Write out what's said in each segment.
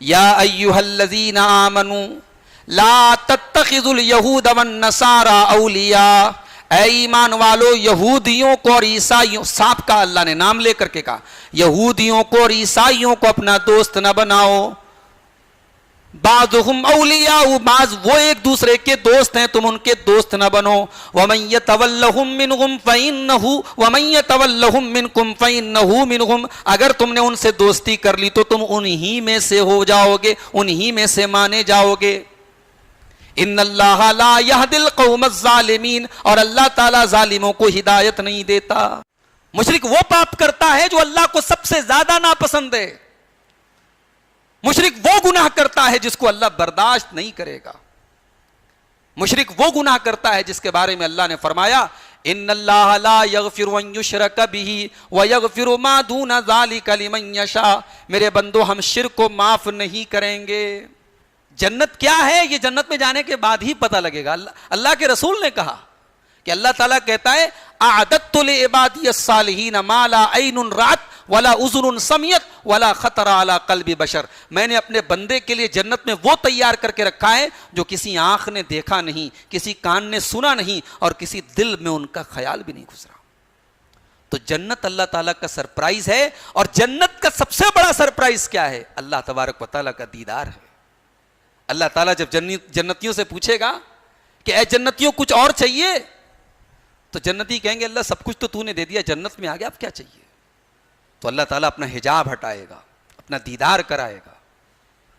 یا ایھا الذین آمنوا لا تتخذوا الیہود والنصارى اولیاء، اے ایمان والو یہودیوں کو اور عیسائیوں، سانپ کا اللہ نے نام لے کر کے کہا، یہودیوں کو اور عیسائیوں کو اپنا دوست نہ بناؤ، بعضهم اولیاء، بعض وہ ایک دوسرے کے دوست ہیں، تم ان کے دوست نہ بنو، ومن یتولہم منہم فإنہ ومن یتولہم منکم فإنہ منہم، اگر تم نے ان سے دوستی کر لی تو تم انہی میں سے ہو جاؤ گے، انہی میں سے مانے جاؤ گے۔ ان اللہ لا یہدی القوم الظالمین، اور اللہ تعالیٰ ظالموں کو ہدایت نہیں دیتا۔ مشرک وہ پاپ کرتا ہے جو اللہ کو سب سے زیادہ ناپسند ہے، مشرک وہ گناہ کرتا ہے جس کو اللہ برداشت نہیں کرے گا، مشرک وہ گناہ کرتا ہے جس کے بارے میں اللہ نے فرمایا ان اللہ لا یغفر ان یشرک بہ ویغفر ما دون ذلک لمن یشاء، میرے بندو ہم شرک کو معاف نہیں کریں گے۔ جنت کیا ہے یہ جنت میں جانے کے بعد ہی پتہ لگے گا۔ اللہ کے رسول نے کہا کہ اللہ تعالیٰ کہتا ہے اعددت لعبادی الصالحین ما لا عین رأت ولا اذن سمعت ولا خطر علی قلب بشر، میں نے اپنے بندے کے لیے جنت میں وہ تیار کر کے رکھا ہے جو کسی آنکھ نے دیکھا نہیں، کسی کان نے سنا نہیں، اور کسی دل میں ان کا خیال بھی نہیں گزرا۔ تو جنت اللہ تعالیٰ کا سرپرائز ہے، اور جنت کا سب سے بڑا سرپرائز کیا ہے؟ اللہ تبارک و تعالیٰ کا دیدار ہے۔ اللہ تعالیٰ جب جنتیوں سے پوچھے گا کہ اے جنتیوں کچھ اور چاہیے، تو جنتی کہیں گے اللہ سب کچھ تو نے دے دیا، جنت میں آ گیا اب کیا چاہیے؟ تو اللہ تعالیٰ اپنا حجاب ہٹائے گا، اپنا دیدار کرائے گا،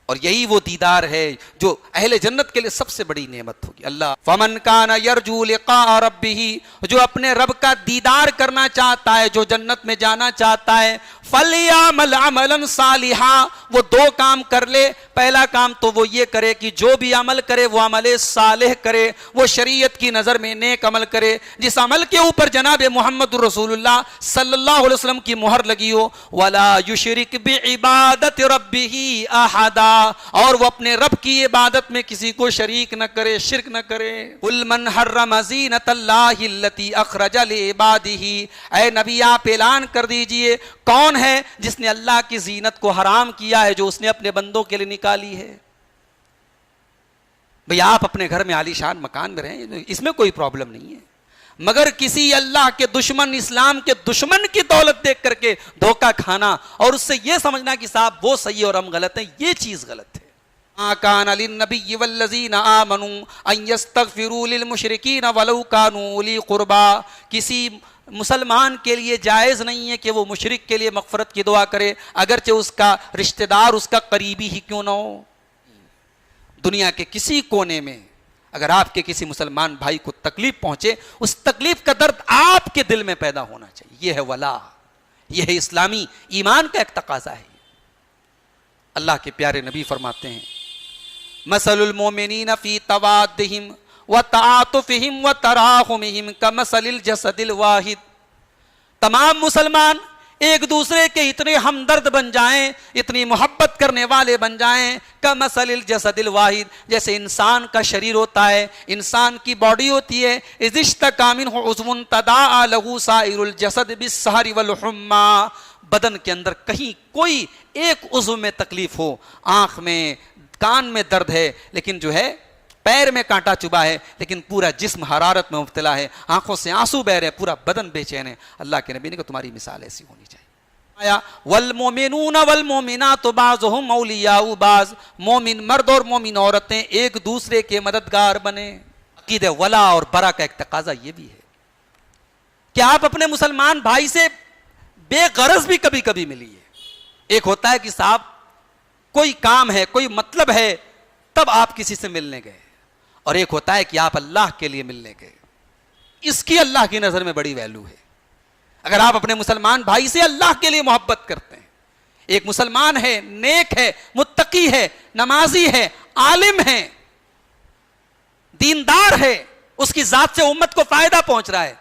اور یہی وہ دیدار ہے جو اہل جنت کے لیے سب سے بڑی نعمت ہوگی۔ اللہ فمن کان یرجو لقاء ربہ، جو اپنے رب کا دیدار کرنا چاہتا ہے، جو جنت میں جانا چاہتا ہے، فلیعمل عملا صالحا، وہ دو کام کر لے۔ پہلا کام تو وہ یہ کرے کہ جو بھی عمل کرے وہ عمل صالح کرے، وہ شریعت کی نظر میں نیک عمل کرے، جس عمل کے اوپر جناب محمد رسول اللہ صلی اللہ علیہ وسلم کی مہر لگی ہو، ولا یشرک بعبادت ربہ احدا، اور وہ اپنے رب کی عبادت میں کسی کو شریک نہ کرے، شرک نہ کرے۔ قل من حرم زینۃ اللہ التی اخرج لعبادہ، اے نبی آپ اعلان کر دیجئے کون ہے جس نے اللہ کی زینت کو حرام کیا ہے جو اس نے اپنے بندوں کے لیے نکالی ہے۔ بھئی آپ اپنے گھر میں عالی شان مکان میں رہیں، اس میں کوئی پرابلم نہیں ہے، مگر کسی اللہ کے دشمن، اسلام کے دشمن کی دولت دیکھ کر کے دھوکہ کھانا اور اس سے یہ سمجھنا کہ صاحب وہ صحیح اور ہم غلط ہیں، یہ چیز غلط ہے۔ ما کان للنبی والذین آمنوا ان یستغفروا للمشرکین ولو کانوا اولی قربا، کسی مسلمان کے لیے جائز نہیں ہے کہ وہ مشرک کے لیے مغفرت کی دعا کرے اگرچہ اس کا رشتہ دار اس کا قریبی ہی کیوں نہ ہو۔ دنیا کے کسی کونے میں اگر آپ کے کسی مسلمان بھائی کو تکلیف پہنچے، اس تکلیف کا درد آپ کے دل میں پیدا ہونا چاہیے۔ یہ ہے ولا، یہ ہے اسلامی ایمان کا ایک تقاضا ہے۔ اللہ کے پیارے نبی فرماتے ہیں مثل المؤمنین فی توادہم وتعاطفہم وتراحمہم کمثل الجسد الواحد، تمام مسلمان ایک دوسرے کے اتنے ہمدرد بن جائیں، اتنی محبت کرنے والے بن جائیں، کمثل الجسد الواحد، جیسے انسان کا شریر ہوتا ہے، انسان کی باڈی ہوتی ہے، اذ اشتکا منہ عضو تداعی لہ سائر الجسد بالسہر والحمى، بدن کے اندر کہیں کوئی ایک عضو میں تکلیف ہو، آنکھ میں، کان میں درد ہے، لیکن جو ہے پیر میں کانٹا چبھا ہے، لیکن پورا جسم حرارت میں مبتلا ہے، آنکھوں سے آنسو بہ رہے ہیں، پورا بدن بے چین ہے۔ اللہ کے نبی نے کہا تمہاری مثال ایسی ہونی چاہیے۔ آیا والمومنون والمومنات بعضهم اولیاء بعض، مومن مرد اور مومن عورتیں ایک دوسرے کے مددگار بنے۔ عقیدہ ولا اور برا کا ایک تقاضا یہ بھی ہے کہ آپ اپنے مسلمان بھائی سے بے غرض بھی کبھی کبھی ملیے۔ ایک ہوتا ہے کہ صاحب کوئی کام ہے، کوئی مطلب ہے، تب آپ کسی سے ملنے گئے، اور ایک ہوتا ہے کہ آپ اللہ کے لیے ملنے گئے، اس کی اللہ کی نظر میں بڑی ویلیو ہے۔ اگر آپ اپنے مسلمان بھائی سے اللہ کے لیے محبت کرتے ہیں، ایک مسلمان ہے، نیک ہے، متقی ہے، نمازی ہے، عالم ہے، دیندار ہے، اس کی ذات سے امت کو فائدہ پہنچ رہا ہے،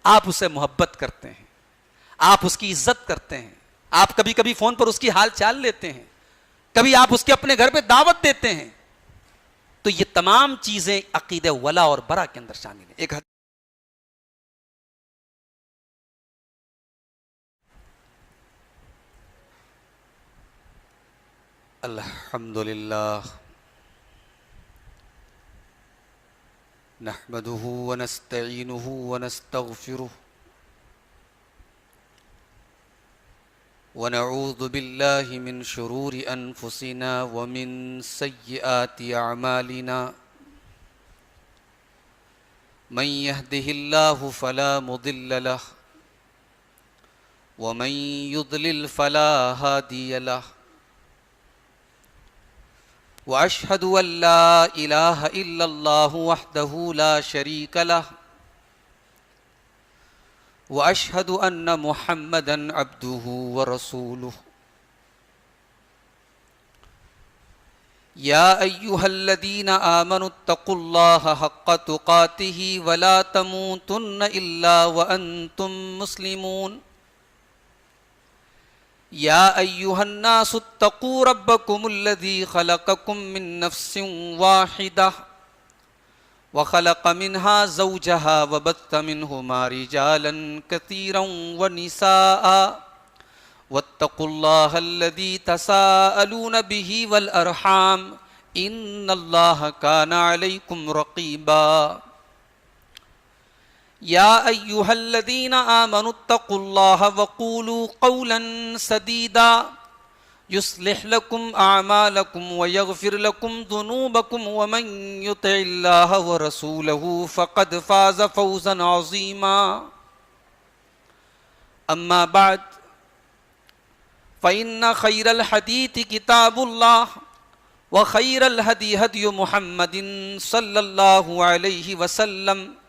آپ اسے محبت کرتے ہیں، آپ اس کی عزت کرتے ہیں، آپ کبھی کبھی فون پر اس کی حال چال لیتے ہیں، کبھی آپ اس کے اپنے گھر پہ دعوت دیتے ہیں، تو یہ تمام چیزیں عقیدہ ولا اور برا کے اندر شامل ہیں۔ ایک الحمد لله نحمده ونستعينه ونستغفره ونعوذ بالله من شرور أنفسنا ومن سيئات أعمالنا من يهده الله فلا مضل له ومن يضلل فلا هادي له وأشهد أن لا إله إلا الله وحده لا شريك له وأشهد أن محمدًا عبده ورسوله يا أيها الذين آمنوا اتقوا الله حق تقاته ولا تموتن إلا وأنتم مسلمون يا أيها الناس اتقوا ربكم الذي خلقكم من نفس واحدة وخلق منها زوجها وبث منهما رجالا كثيرا ونساء واتقوا الله الذي تساءلون به والأرحام إن الله كان عليكم رقيبا يا أيها الذين آمنوا اتقوا الله وقولوا قولا سديدا يصلح لكم أعمالكم ويغفر لكم ذنوبكم ومن يطع الله ورسوله فقد فاز فوزا عظيما أما بعد فإن خير الحديث كتاب الله وخير الهدي هدي محمد صلى الله عليه وسلم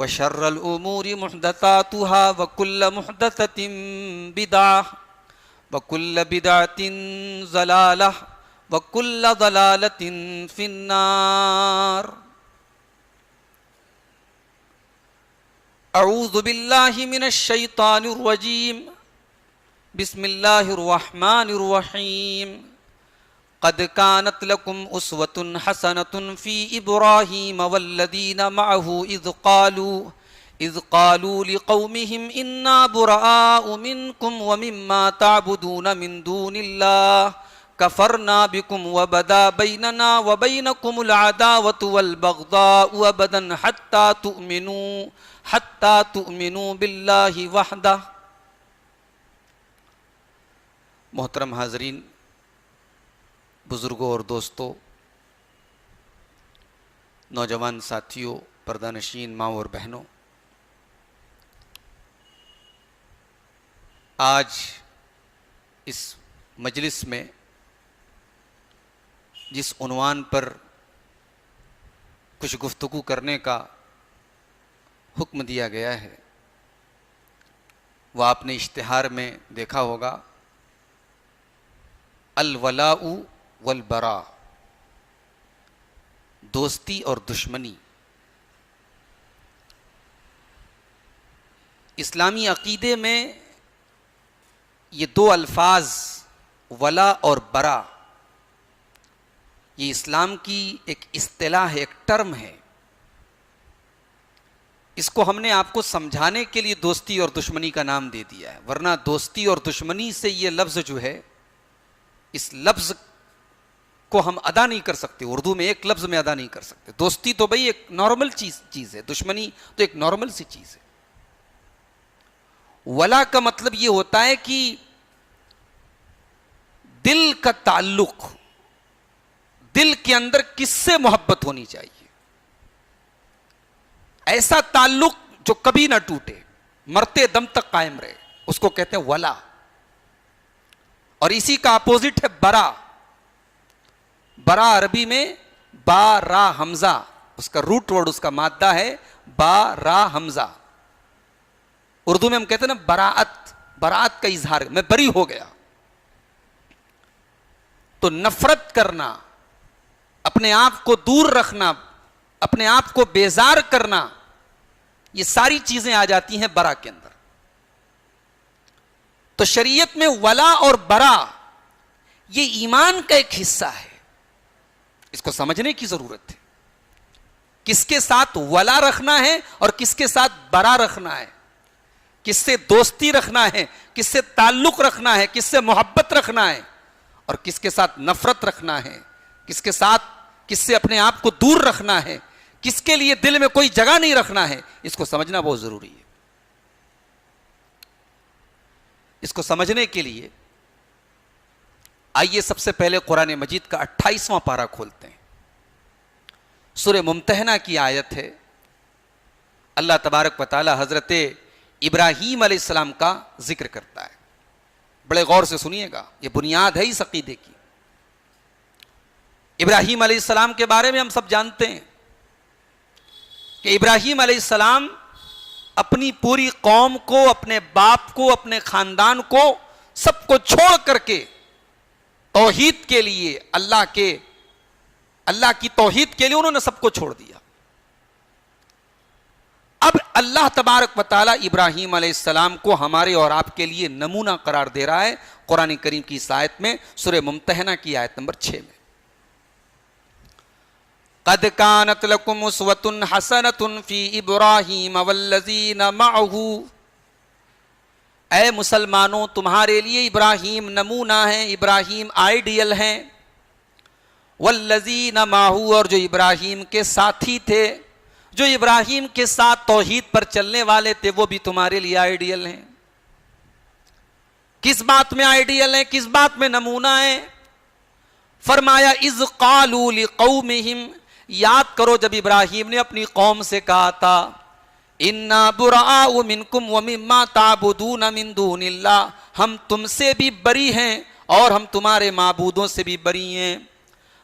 وشر الأمور محدثاتها وكل محدثة بدعة وكل بدعة ضلالة وكل ضلالة في النار أعوذ بالله من الشيطان الرجيم بسم الله الرحمن الرحيم قد كانت لكم أسوة حسنة في إبراهيم والذين معه إذ قالوا لقومهم إنا براء منكم ومما تعبدون من دون الله كفرنا بكم وبدا بيننا وبينكم العداوة والبغضاء أبدا حتى تؤمنوا بالله وحده. محترم حاضرین، بزرگوں اور دوستوں، نوجوان ساتھیوں، پردہ نشین ماں اور بہنوں، آج اس مجلس میں جس عنوان پر کچھ گفتگو کرنے کا حکم دیا گیا ہے وہ آپ نے اشتہار میں دیکھا ہوگا، الولاء والبراء، دوستی اور دشمنی۔ اسلامی عقیدے میں یہ دو الفاظ ولا اور برا، یہ اسلام کی ایک اصطلاح ہے، ایک ٹرم ہے۔ اس کو ہم نے آپ کو سمجھانے کے لیے دوستی اور دشمنی کا نام دے دیا ہے، ورنہ دوستی اور دشمنی سے یہ لفظ جو ہے، اس لفظ کو ہم ادا نہیں کر سکتے، اردو میں ایک لفظ میں ادا نہیں کر سکتے۔ دوستی تو بھئی ایک نارمل چیز ہے، دشمنی تو ایک نارمل سی چیز ہے۔ ولا کا مطلب یہ ہوتا ہے کہ دل کا تعلق، دل کے اندر کس سے محبت ہونی چاہیے، ایسا تعلق جو کبھی نہ ٹوٹے، مرتے دم تک قائم رہے، اس کو کہتے ہیں ولا۔ اور اسی کا اپوزٹ ہے برا۔ برا عربی میں با را حمزہ، اس کا روٹ ورڈ، اس کا مادہ ہے با را حمزہ۔ اردو میں ہم کہتے ہیں نا براعت، براعت کا اظہار، میں بری ہو گیا۔ تو نفرت کرنا، اپنے آپ کو دور رکھنا، اپنے آپ کو بیزار کرنا، یہ ساری چیزیں آ جاتی ہیں برا کے اندر۔ تو شریعت میں ولا اور برا یہ ایمان کا ایک حصہ ہے، اس کو سمجھنے کی ضرورت ہے۔ کس کے ساتھ ولا رکھنا ہے اور کس کے ساتھ برا رکھنا ہے، کس سے دوستی رکھنا ہے، کس سے تعلق رکھنا ہے، کس سے محبت رکھنا ہے، اور کس کے ساتھ نفرت رکھنا ہے، کس کے ساتھ کس سے اپنے آپ کو دور رکھنا ہے، کس کے لیے دل میں کوئی جگہ نہیں رکھنا ہے، اس کو سمجھنا بہت ضروری ہے۔ اس کو سمجھنے کے لیے آئیے سب سے پہلے قرآن مجید کا 28واں پارہ کھولتے ہیں۔ سورہ ممتحنہ کی آیت ہے۔ اللہ تبارک و تعالی حضرت ابراہیم علیہ السلام کا ذکر کرتا ہے، بڑے غور سے سنیے گا، یہ بنیاد ہے اس عقیدے کی۔ ابراہیم علیہ السلام کے بارے میں ہم سب جانتے ہیں کہ ابراہیم علیہ السلام اپنی پوری قوم کو، اپنے باپ کو، اپنے خاندان کو، سب کو چھوڑ کر کے توحید کے لیے، اللہ کی توحید کے لیے انہوں نے سب کو چھوڑ دیا۔ اب اللہ تبارک و تعالی ابراہیم علیہ السلام کو ہمارے اور آپ کے لیے نمونہ قرار دے رہا ہے قرآن کریم کی اس آیت میں، سورہ ممتحنہ کی آیت نمبر 6 میں۔ قد كانت لكم اسوة حسنة في ابراہیم والذین معه، اے مسلمانوں تمہارے لیے ابراہیم نمونہ ہیں، ابراہیم آئیڈیل ہیں، والذین معه، اور جو ابراہیم کے ساتھی تھے، جو ابراہیم کے ساتھ توحید پر چلنے والے تھے، وہ بھی تمہارے لیے آئیڈیل ہیں۔ کس بات میں آئیڈیل ہیں، کس بات میں نمونہ ہیں؟ فرمایا اذ قالوا لقومہم، یاد کرو جب ابراہیم نے اپنی قوم سے کہا تھا انا براء منکم ومما تعبدون من دون اللہ، ہم تم سے بھی بری ہیں اور ہم تمہارے معبودوں سے بھی بری ہیں،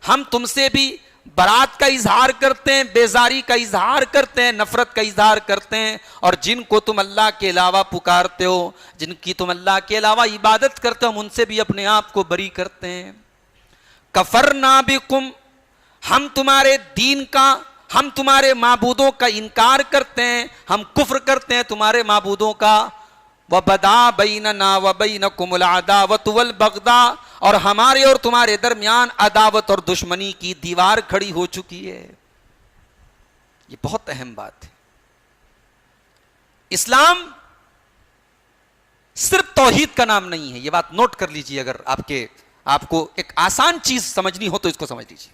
ہم تم سے بھی برات کا اظہار کرتے ہیں، بیزاری کا اظہار کرتے ہیں، نفرت کا اظہار کرتے ہیں، اور جن کو تم اللہ کے علاوہ پکارتے ہو، جن کی تم اللہ کے علاوہ عبادت کرتے ہو، ہم ان سے بھی اپنے آپ کو بری کرتے ہیں۔ کفرنا بکم، ہم تمہارے دین کا، ہم تمہارے معبودوں کا انکار کرتے ہیں، ہم کفر کرتے ہیں تمہارے معبودوں کا۔ وَبَدَا بَيْنَنَا وَبَيْنَكُمُ الْعَدَاوَةُ وَالْبَغْضَاءُ، اور ہمارے اور تمہارے درمیان عداوت اور دشمنی کی دیوار کھڑی ہو چکی ہے۔ یہ بہت اہم بات ہے۔ اسلام صرف توحید کا نام نہیں ہے، یہ بات نوٹ کر لیجئے، اگر آپ کو ایک آسان چیز سمجھنی ہو تو اس کو سمجھ لیجئے۔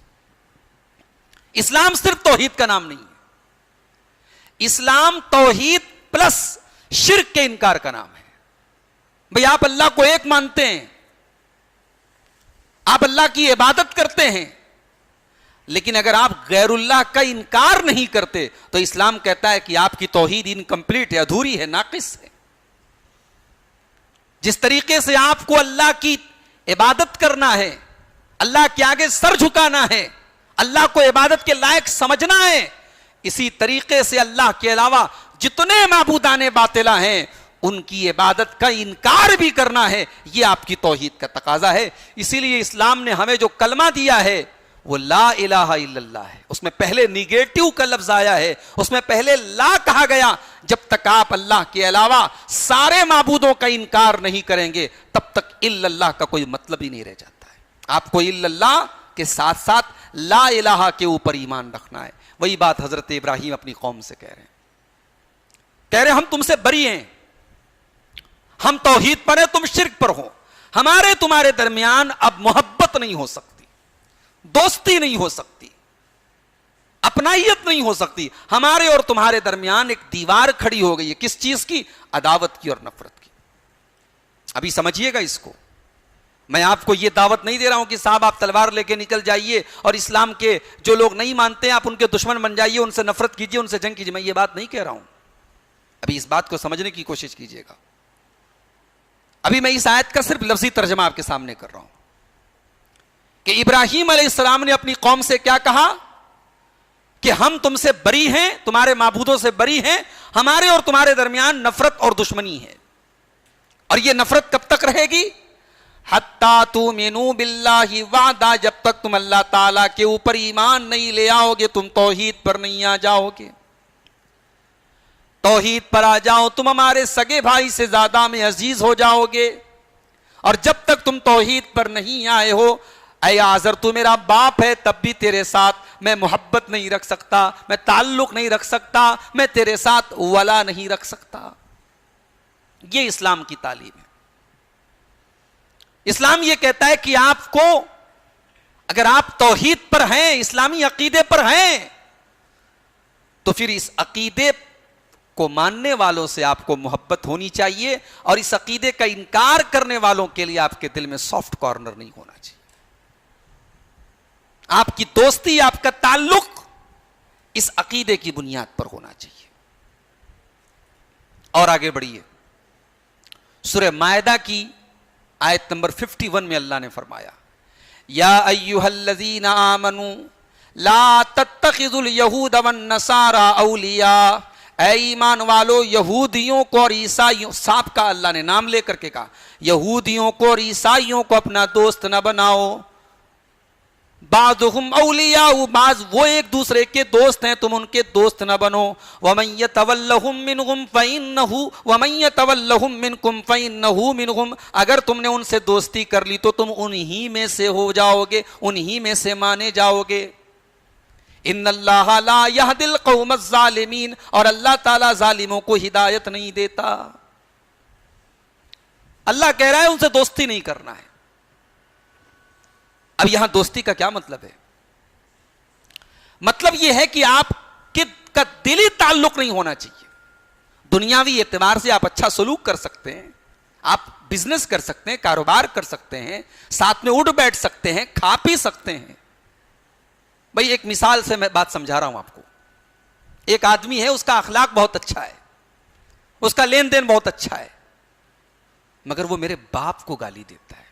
اسلام صرف توحید کا نام نہیں ہے، اسلام توحید پلس شرک کے انکار کا نام ہے۔ بھئی آپ اللہ کو ایک مانتے ہیں، آپ اللہ کی عبادت کرتے ہیں، لیکن اگر آپ غیر اللہ کا انکار نہیں کرتے تو اسلام کہتا ہے کہ آپ کی توحید انکمپلیٹ ہے، ادھوری ہے، ناقص ہے۔ جس طریقے سے آپ کو اللہ کی عبادت کرنا ہے، اللہ کے آگے سر جھکانا ہے، اللہ کو عبادت کے لائق سمجھنا ہے، اسی طریقے سے اللہ کے علاوہ جتنے معبودان باطلہ ہیں ان کی عبادت کا انکار بھی کرنا ہے، یہ آپ کی توحید کا تقاضا ہے۔ اسی لیے اسلام نے ہمیں جو کلمہ دیا ہے وہ لا الہ الا اللہ ہے، اس میں پہلے نیگیٹو کا لفظ آیا ہے، اس میں پہلے لا کہا گیا۔ جب تک آپ اللہ کے علاوہ سارے معبودوں کا انکار نہیں کریں گے تب تک الا اللہ کا کوئی مطلب ہی نہیں رہ جاتا ہے۔ آپ کو الا اللہ کے ساتھ ساتھ لا الہ کے اوپر ایمان رکھنا ہے۔ وہی بات حضرت ابراہیم اپنی قوم سے کہہ رہے ہیں ہم تم سے بری ہیں، ہم توحید پر ہیں، تم شرک پر ہو، ہمارے تمہارے درمیان اب محبت نہیں ہو سکتی، دوستی نہیں ہو سکتی، اپنائیت نہیں ہو سکتی، ہمارے اور تمہارے درمیان ایک دیوار کھڑی ہو گئی ہے۔ کس چیز کی؟ عداوت کی اور نفرت کی۔ ابھی سمجھیے گا اس کو، میں آپ کو یہ دعوت نہیں دے رہا ہوں کہ صاحب آپ تلوار لے کے نکل جائیے اور اسلام کے جو لوگ نہیں مانتے ہیں آپ ان کے دشمن بن جائیے، ان سے نفرت کیجیے، ان سے جنگ کیجیے، میں یہ بات نہیں کہہ رہا ہوں۔ ابھی اس بات کو سمجھنے کی کوشش کیجیے گا۔ ابھی میں اس آیت کا صرف لفظی ترجمہ آپ کے سامنے کر رہا ہوں کہ ابراہیم علیہ السلام نے اپنی قوم سے کیا کہا کہ ہم تم سے بری ہیں، تمہارے معبودوں سے بری ہیں، ہمارے اور تمہارے درمیان نفرت اور دشمنی ہے۔ اور یہ نفرت کب تک رہے گی؟ حتیٰ تؤمنوا باللہ وعدہ، جب تک تم اللہ تعالیٰ کے اوپر ایمان نہیں لے آؤ گے، تم توحید پر نہیں آ جاؤ گے۔ توحید پر آ جاؤ، تم ہمارے سگے بھائی سے زیادہ میں عزیز ہو جاؤ گے۔ اور جب تک تم توحید پر نہیں آئے ہو، اے آزر تو میرا باپ ہے تب بھی تیرے ساتھ میں محبت نہیں رکھ سکتا، میں تعلق نہیں رکھ سکتا، میں تیرے ساتھ ولا نہیں رکھ سکتا۔ یہ اسلام کی تعلیم ہے۔ اسلام یہ کہتا ہے کہ آپ کو اگر آپ توحید پر ہیں, اسلامی عقیدے پر ہیں, تو پھر اس عقیدے کو ماننے والوں سے آپ کو محبت ہونی چاہیے, اور اس عقیدے کا انکار کرنے والوں کے لیے آپ کے دل میں سافٹ کارنر نہیں ہونا چاہیے. آپ کی دوستی, آپ کا تعلق اس عقیدے کی بنیاد پر ہونا چاہیے. اور آگے بڑھیے, سورہ مائدہ کی آیت نمبر 51 میں اللہ نے فرمایا, یا ایھا الذین آمنوا لا تتخذوا الیہود والنصارى اولیاء, اے ایمان والو یہودیوں کو اور عیسائیوں, سب کا اللہ نے نام لے کر کے کہا, یہودیوں کو اور عیسائیوں کو اپنا دوست نہ بناؤ. بعضهم اولیاء, بعض وہ ایک دوسرے کے دوست ہیں, تم ان کے دوست نہ بنو. ومن یتولہم منہم فإنہ ومن یتولہم منکم فإنہ منہم, اگر تم نے ان سے دوستی کر لی تو تم انہی میں سے ہو جاؤ گے, انہی میں سے مانے جاؤ گے. ان اللہ لا یہدی القوم الظالمین, اور اللہ تعالیٰ ظالموں کو ہدایت نہیں دیتا. اللہ کہہ رہا ہے ان سے دوستی نہیں کرنا ہے. اب یہاں دوستی کا کیا مطلب ہے؟ مطلب یہ ہے کہ آپ کا دلی تعلق نہیں ہونا چاہیے. دنیاوی اعتبار سے آپ اچھا سلوک کر سکتے ہیں, آپ بزنس کر سکتے ہیں, کاروبار کر سکتے ہیں, ساتھ میں اٹھ بیٹھ سکتے ہیں, کھا پی سکتے ہیں. بھائی ایک مثال سے میں بات سمجھا رہا ہوں آپ کو. ایک آدمی ہے, اس کا اخلاق بہت اچھا ہے, اس کا لین دین بہت اچھا ہے, مگر وہ میرے باپ کو گالی دیتا ہے,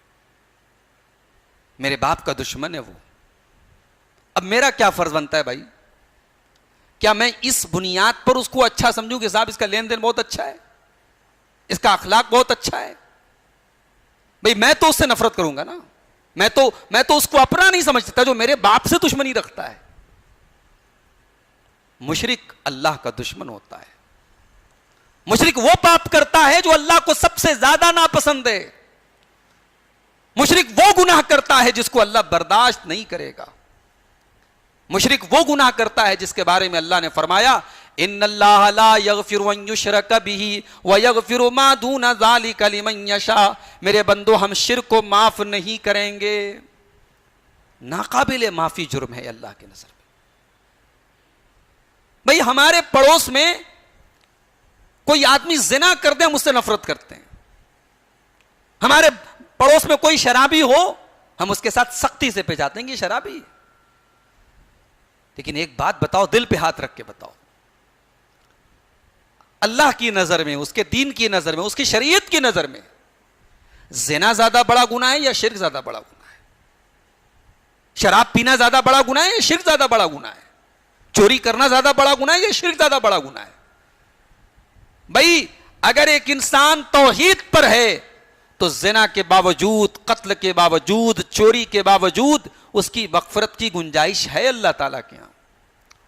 میرے باپ کا دشمن ہے وہ. اب میرا کیا فرض بنتا ہے بھائی؟ کیا میں اس بنیاد پر اس کو اچھا سمجھوں کہ صاحب اس کا لین دین بہت اچھا ہے, اس کا اخلاق بہت اچھا ہے؟ بھائی میں تو اس سے نفرت کروں گا نا, میں تو اس کو اپنا نہیں سمجھتا جو میرے باپ سے دشمنی رکھتا ہے. مشرک اللہ کا دشمن ہوتا ہے. مشرک وہ پاپ کرتا ہے جو اللہ کو سب سے زیادہ ناپسند ہے. مشرک وہ گناہ کرتا ہے جس کو اللہ برداشت نہیں کرے گا. مشرک وہ گناہ کرتا ہے جس کے بارے میں اللہ نے فرمایا, ان اللہ لا یغفر ان یشرک بہ ویغفر ما دون ذلک لمن یشاء. میرے بندو ہم شرک کو معاف نہیں کریں گے. ناقابل معافی جرم ہے اللہ کے نظر میں. بھئی ہمارے پڑوس میں کوئی آدمی زنا کر دے ہم اس سے نفرت کرتے ہیں. ہمارے پڑوس میں کوئی شرابی ہو ہم اس کے ساتھ سختی سے پیش آتے ہیں کہ یہ شرابی ہے. لیکن ایک بات بتاؤ, دل پہ ہاتھ رکھ کے بتاؤ, اللہ کی نظر میں, اس کے دین کی نظر میں, اس کی شریعت کی نظر میں زنا زیادہ بڑا گناہ ہے یا شرک زیادہ بڑا گناہ ہے؟ شراب پینا زیادہ بڑا گناہ ہے یا شرک زیادہ بڑا گناہ ہے؟ چوری کرنا زیادہ بڑا گناہ ہے یا شرک زیادہ بڑا گناہ ہے؟ بھائی اگر ایک انسان توحید پر ہے تو زنا کے باوجود, قتل کے باوجود, چوری کے باوجود اس کی مغفرت کی گنجائش ہے اللہ تعالیٰ کے ہاں,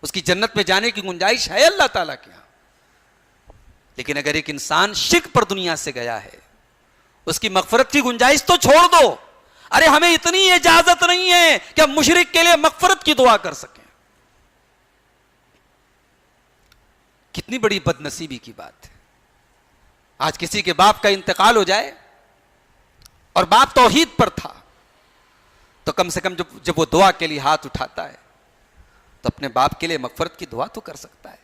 اس کی جنت میں جانے کی گنجائش ہے اللہ تعالیٰ کے ہاں. لیکن اگر ایک انسان شرک پر دنیا سے گیا ہے, اس کی مغفرت کی گنجائش تو چھوڑ دو. ارے ہمیں اتنی اجازت نہیں ہے کہ ہم مشرک کے لیے مغفرت کی دعا کر سکیں. کتنی بڑی بد نصیبی کی بات ہے. آج کسی کے باپ کا انتقال ہو جائے اور باپ توحید پر تھا, تو کم سے کم جب وہ دعا کے لیے ہاتھ اٹھاتا ہے تو اپنے باپ کے لیے مغفرت کی دعا تو کر سکتا ہے.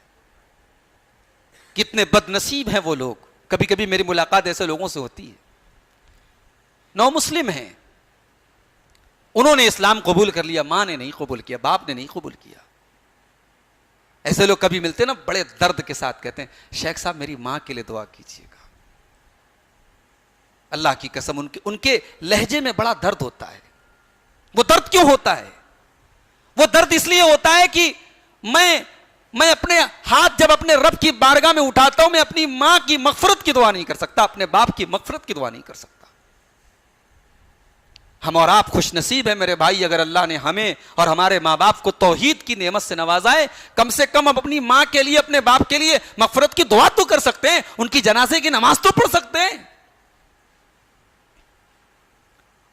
کتنے بد نصیب ہیں وہ لوگ. کبھی کبھی میری ملاقات ایسے لوگوں سے ہوتی ہے, نو مسلم ہیں, انہوں نے اسلام قبول کر لیا, ماں نے نہیں قبول کیا, باپ نے نہیں قبول کیا. ایسے لوگ کبھی ملتے نا بڑے درد کے ساتھ کہتے ہیں, شیخ صاحب میری ماں کے لیے دعا کیجیے گا. اللہ کی قسم ان کے لہجے میں بڑا درد ہوتا ہے. وہ درد کیوں ہوتا ہے؟ وہ درد اس لیے ہوتا ہے کہ میں اپنے ہاتھ جب اپنے رب کی بارگاہ میں اٹھاتا ہوں, میں اپنی ماں کی مغفرت کی دعا نہیں کر سکتا, اپنے باپ کی مغفرت کی دعا نہیں کر سکتا. ہم اور آپ خوش نصیب ہیں میرے بھائی اگر اللہ نے ہمیں اور ہمارے ماں باپ کو توحید کی نعمت سے نوازا ہے. کم سے کم ہم اپنی ماں کے لیے, اپنے باپ کے لیے مغفرت کی دعا تو کر سکتے ہیں, ان کی جنازے کی نماز تو پڑھ سکتے ہیں.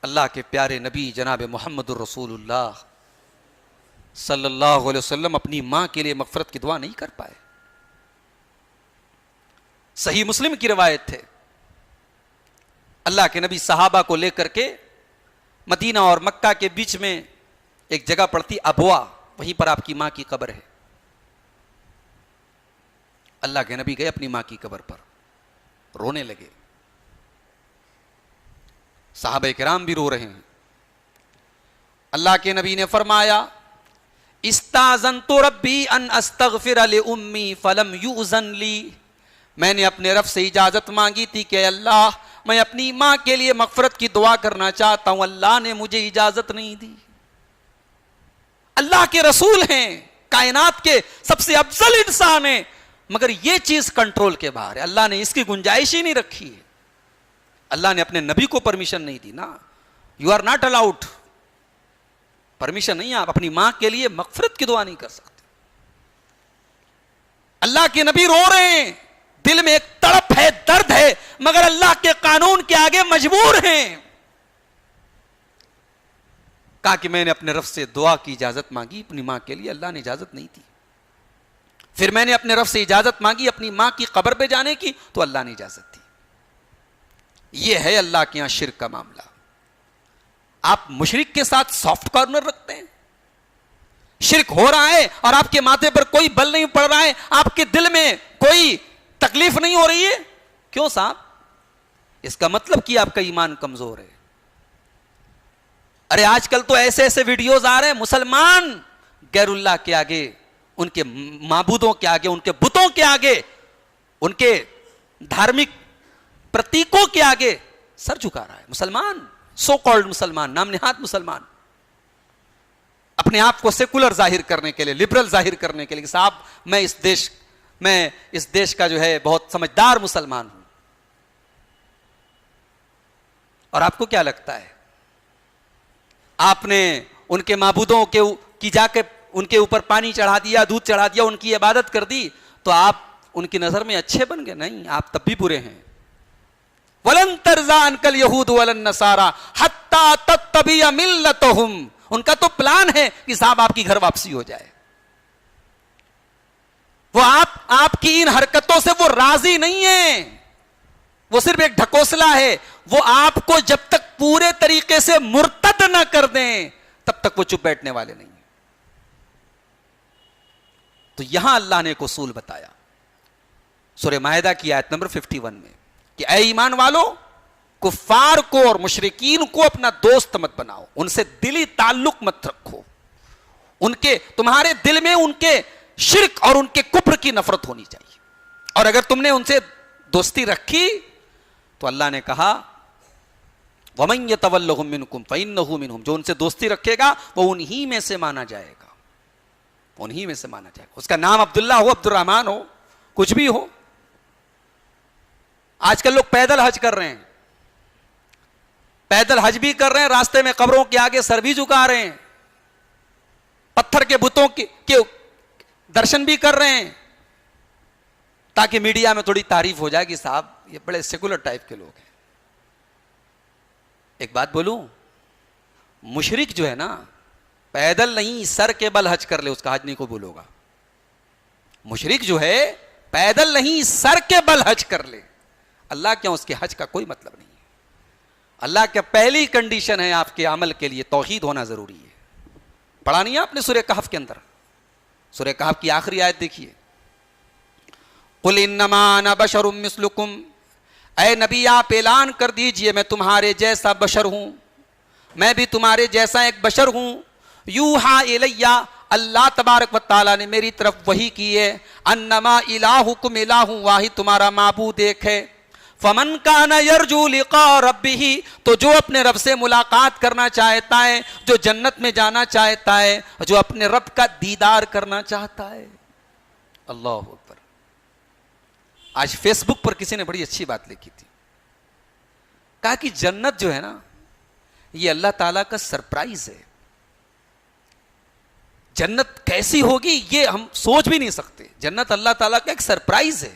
اللہ کے پیارے نبی جناب محمد الرسول اللہ صلی اللہ علیہ وسلم اپنی ماں کے لیے مغفرت کی دعا نہیں کر پائے. صحیح مسلم کی روایت ہے, اللہ کے نبی صحابہ کو لے کر کے مدینہ اور مکہ کے بیچ میں ایک جگہ پڑتی ابوا، وہیں پر آپ کی ماں کی قبر ہے. اللہ کے نبی گئے اپنی ماں کی قبر پر، رونے لگے. صحابہ کرام بھی رو رہے ہیں. اللہ کے نبی نے فرمایا استاذنت ربی ان استغفر لأمی فلم یؤذن لی، میں نے اپنے رب سے اجازت مانگی تھی کہ اللہ میں اپنی ماں کے لیے مغفرت کی دعا کرنا چاہتا ہوں، اللہ نے مجھے اجازت نہیں دی. اللہ کے رسول ہیں، کائنات کے سب سے افضل انسان ہیں، مگر یہ چیز کنٹرول کے باہر ہے. اللہ نے اس کی گنجائش ہی نہیں رکھی ہے. اللہ نے اپنے نبی کو پرمیشن نہیں دی نا. You are not allowed, permission نہیں. آپ اپنی ماں کے لیے مغفرت کی دعا نہیں کر سکتے. اللہ کے نبی رو رہے ہیں، دل میں ایک تڑپ ہے، درد ہے، مگر اللہ کے قانون کے آگے مجبور ہیں. کہا کہ میں نے اپنے رب سے دعا کی اجازت مانگی اپنی ماں کے لیے، اللہ نے اجازت نہیں دی. پھر میں نے اپنے رب سے اجازت مانگی اپنی ماں کی قبر پہ جانے کی، تو اللہ نے اجازت دی. یہ ہے اللہ کے یہاں شرک کا معاملہ. آپ مشرک کے ساتھ سافٹ کارنر رکھتے ہیں. شرک ہو رہا ہے اور آپ کے ماتھے پر کوئی بل نہیں پڑ رہا ہے، آپ کے دل میں کوئی تکلیف نہیں ہو رہی ہے. کیوں صاحب؟ اس کا مطلب کہ آپ کا ایمان کمزور ہے. ارے آج کل تو ایسے ایسے ویڈیوز آ رہے ہیں، مسلمان غیر اللہ کے آگے، ان کے معبودوں کے آگے، ان کے بتوں کے آگے، ان کے دھارمک پرتیکوں کے آگے سر جھکا رہا ہے. مسلمان، سو کالڈ مسلمان، نام نہاد مسلمان، اپنے آپ کو سیکولر ظاہر کرنے کے لیے، لبرل ظاہر کرنے کے لیے، صاحب میں اس دیش کا جو ہے بہت سمجھدار مسلمان ہوں. اور آپ کو کیا لگتا ہے آپ نے ان کے معبودوں کی جا کے ان کے اوپر پانی چڑھا دیا، دودھ چڑھا دیا، ان کی عبادت کر دی تو آپ ان کی نظر میں اچھے بن گئے؟ نہیں، آپ تب بھی برے ہیں. وَلَن تَرْضَىٰ عَنْكَ الْيَهُودُ وَلَا النَّصَارَىٰ حَتَّىٰ تَتَّبِعَ مِلَّتَهُمْ. ان کا تو پلان ہے کہ صاحب آپ کی گھر واپسی ہو جائے. وہ آپ کی ان حرکتوں سے وہ راضی نہیں ہیں، وہ صرف ایک ڈھکوسلا ہے. وہ آپ کو جب تک پورے طریقے سے مرتد نہ کر دیں تب تک وہ چپ بیٹھنے والے نہیں ہیں. تو یہاں اللہ نے ایک اصول بتایا سورہ مائدہ کی آیت نمبر 51 میں کہ اے ایمان والو، کفار کو اور مشرکین کو اپنا دوست مت بناؤ، ان سے دلی تعلق مت رکھو. تمہارے دل میں ان کے شرک اور ان کے کفر کی نفرت ہونی چاہیے. اور اگر تم نے ان سے دوستی رکھی تو اللہ نے کہا وَمَن يَتَوَلَّهُم مِّنكُمْ فَإِنَّهُ مِنْهُمْ، جو ان سے دوستی رکھے گا وہ انہی میں سے مانا جائے گا، انہی میں سے مانا جائے گا. اس کا نام عبداللہ ہو، عبد الرحمن ہو، کچھ بھی ہو. آج کل لوگ پیدل حج کر رہے ہیں، پیدل حج بھی کر رہے ہیں، راستے میں قبروں کے آگے سر بھی جھکا رہے ہیں، پتھر کے بتوں کے درشن بھی کر رہے ہیں، تاکہ میڈیا میں تھوڑی تعریف ہو جائے کہ صاحب یہ بڑے سیکولر ٹائپ کے لوگ ہیں. ایک بات بولوں، مشرک جو ہے نا پیدل نہیں سر کے بل حج کر لے اس کا حج نہیں قبول ہوگا. مشرک جو ہے پیدل نہیں سر کے بل حج کر لے، اللہ کیا اس کے حج کا کوئی مطلب نہیں ہے. اللہ کا پہلی کنڈیشن ہے آپ کے عمل کے لیے توحید ہونا ضروری ہے. پڑھا نہیں ہے آپ نے سورہ کہف کے اندر؟ سورہ کہف کی آخری آیت دیکھیے، قُلْ إِنَّمَا أَنَا بَشَرٌ مِّثْلُكُمْ، اے نبی آپ اعلان کر دیجئے میں تمہارے جیسا بشر ہوں، میں بھی تمہارے جیسا ایک بشر ہوں. یوحا الیہ، اللہ تبارک و تعالیٰ نے میری طرف وحی کی ہے، انما الہکم الہ واحد، تمہارا معبود ایک ہے. فمن کان یرجو لقاء ربہ، تو جو اپنے رب سے ملاقات کرنا چاہتا ہے، جو جنت میں جانا چاہتا ہے، جو اپنے رب کا دیدار کرنا چاہتا ہے. اللہ اکبر. آج فیس بک پر کسی نے بڑی اچھی بات لکھی تھی، کہا کہ جنت جو ہے نا یہ اللہ تعالیٰ کا سرپرائز ہے. جنت کیسی ہوگی یہ ہم سوچ بھی نہیں سکتے. جنت اللہ تعالیٰ کا ایک سرپرائز ہے.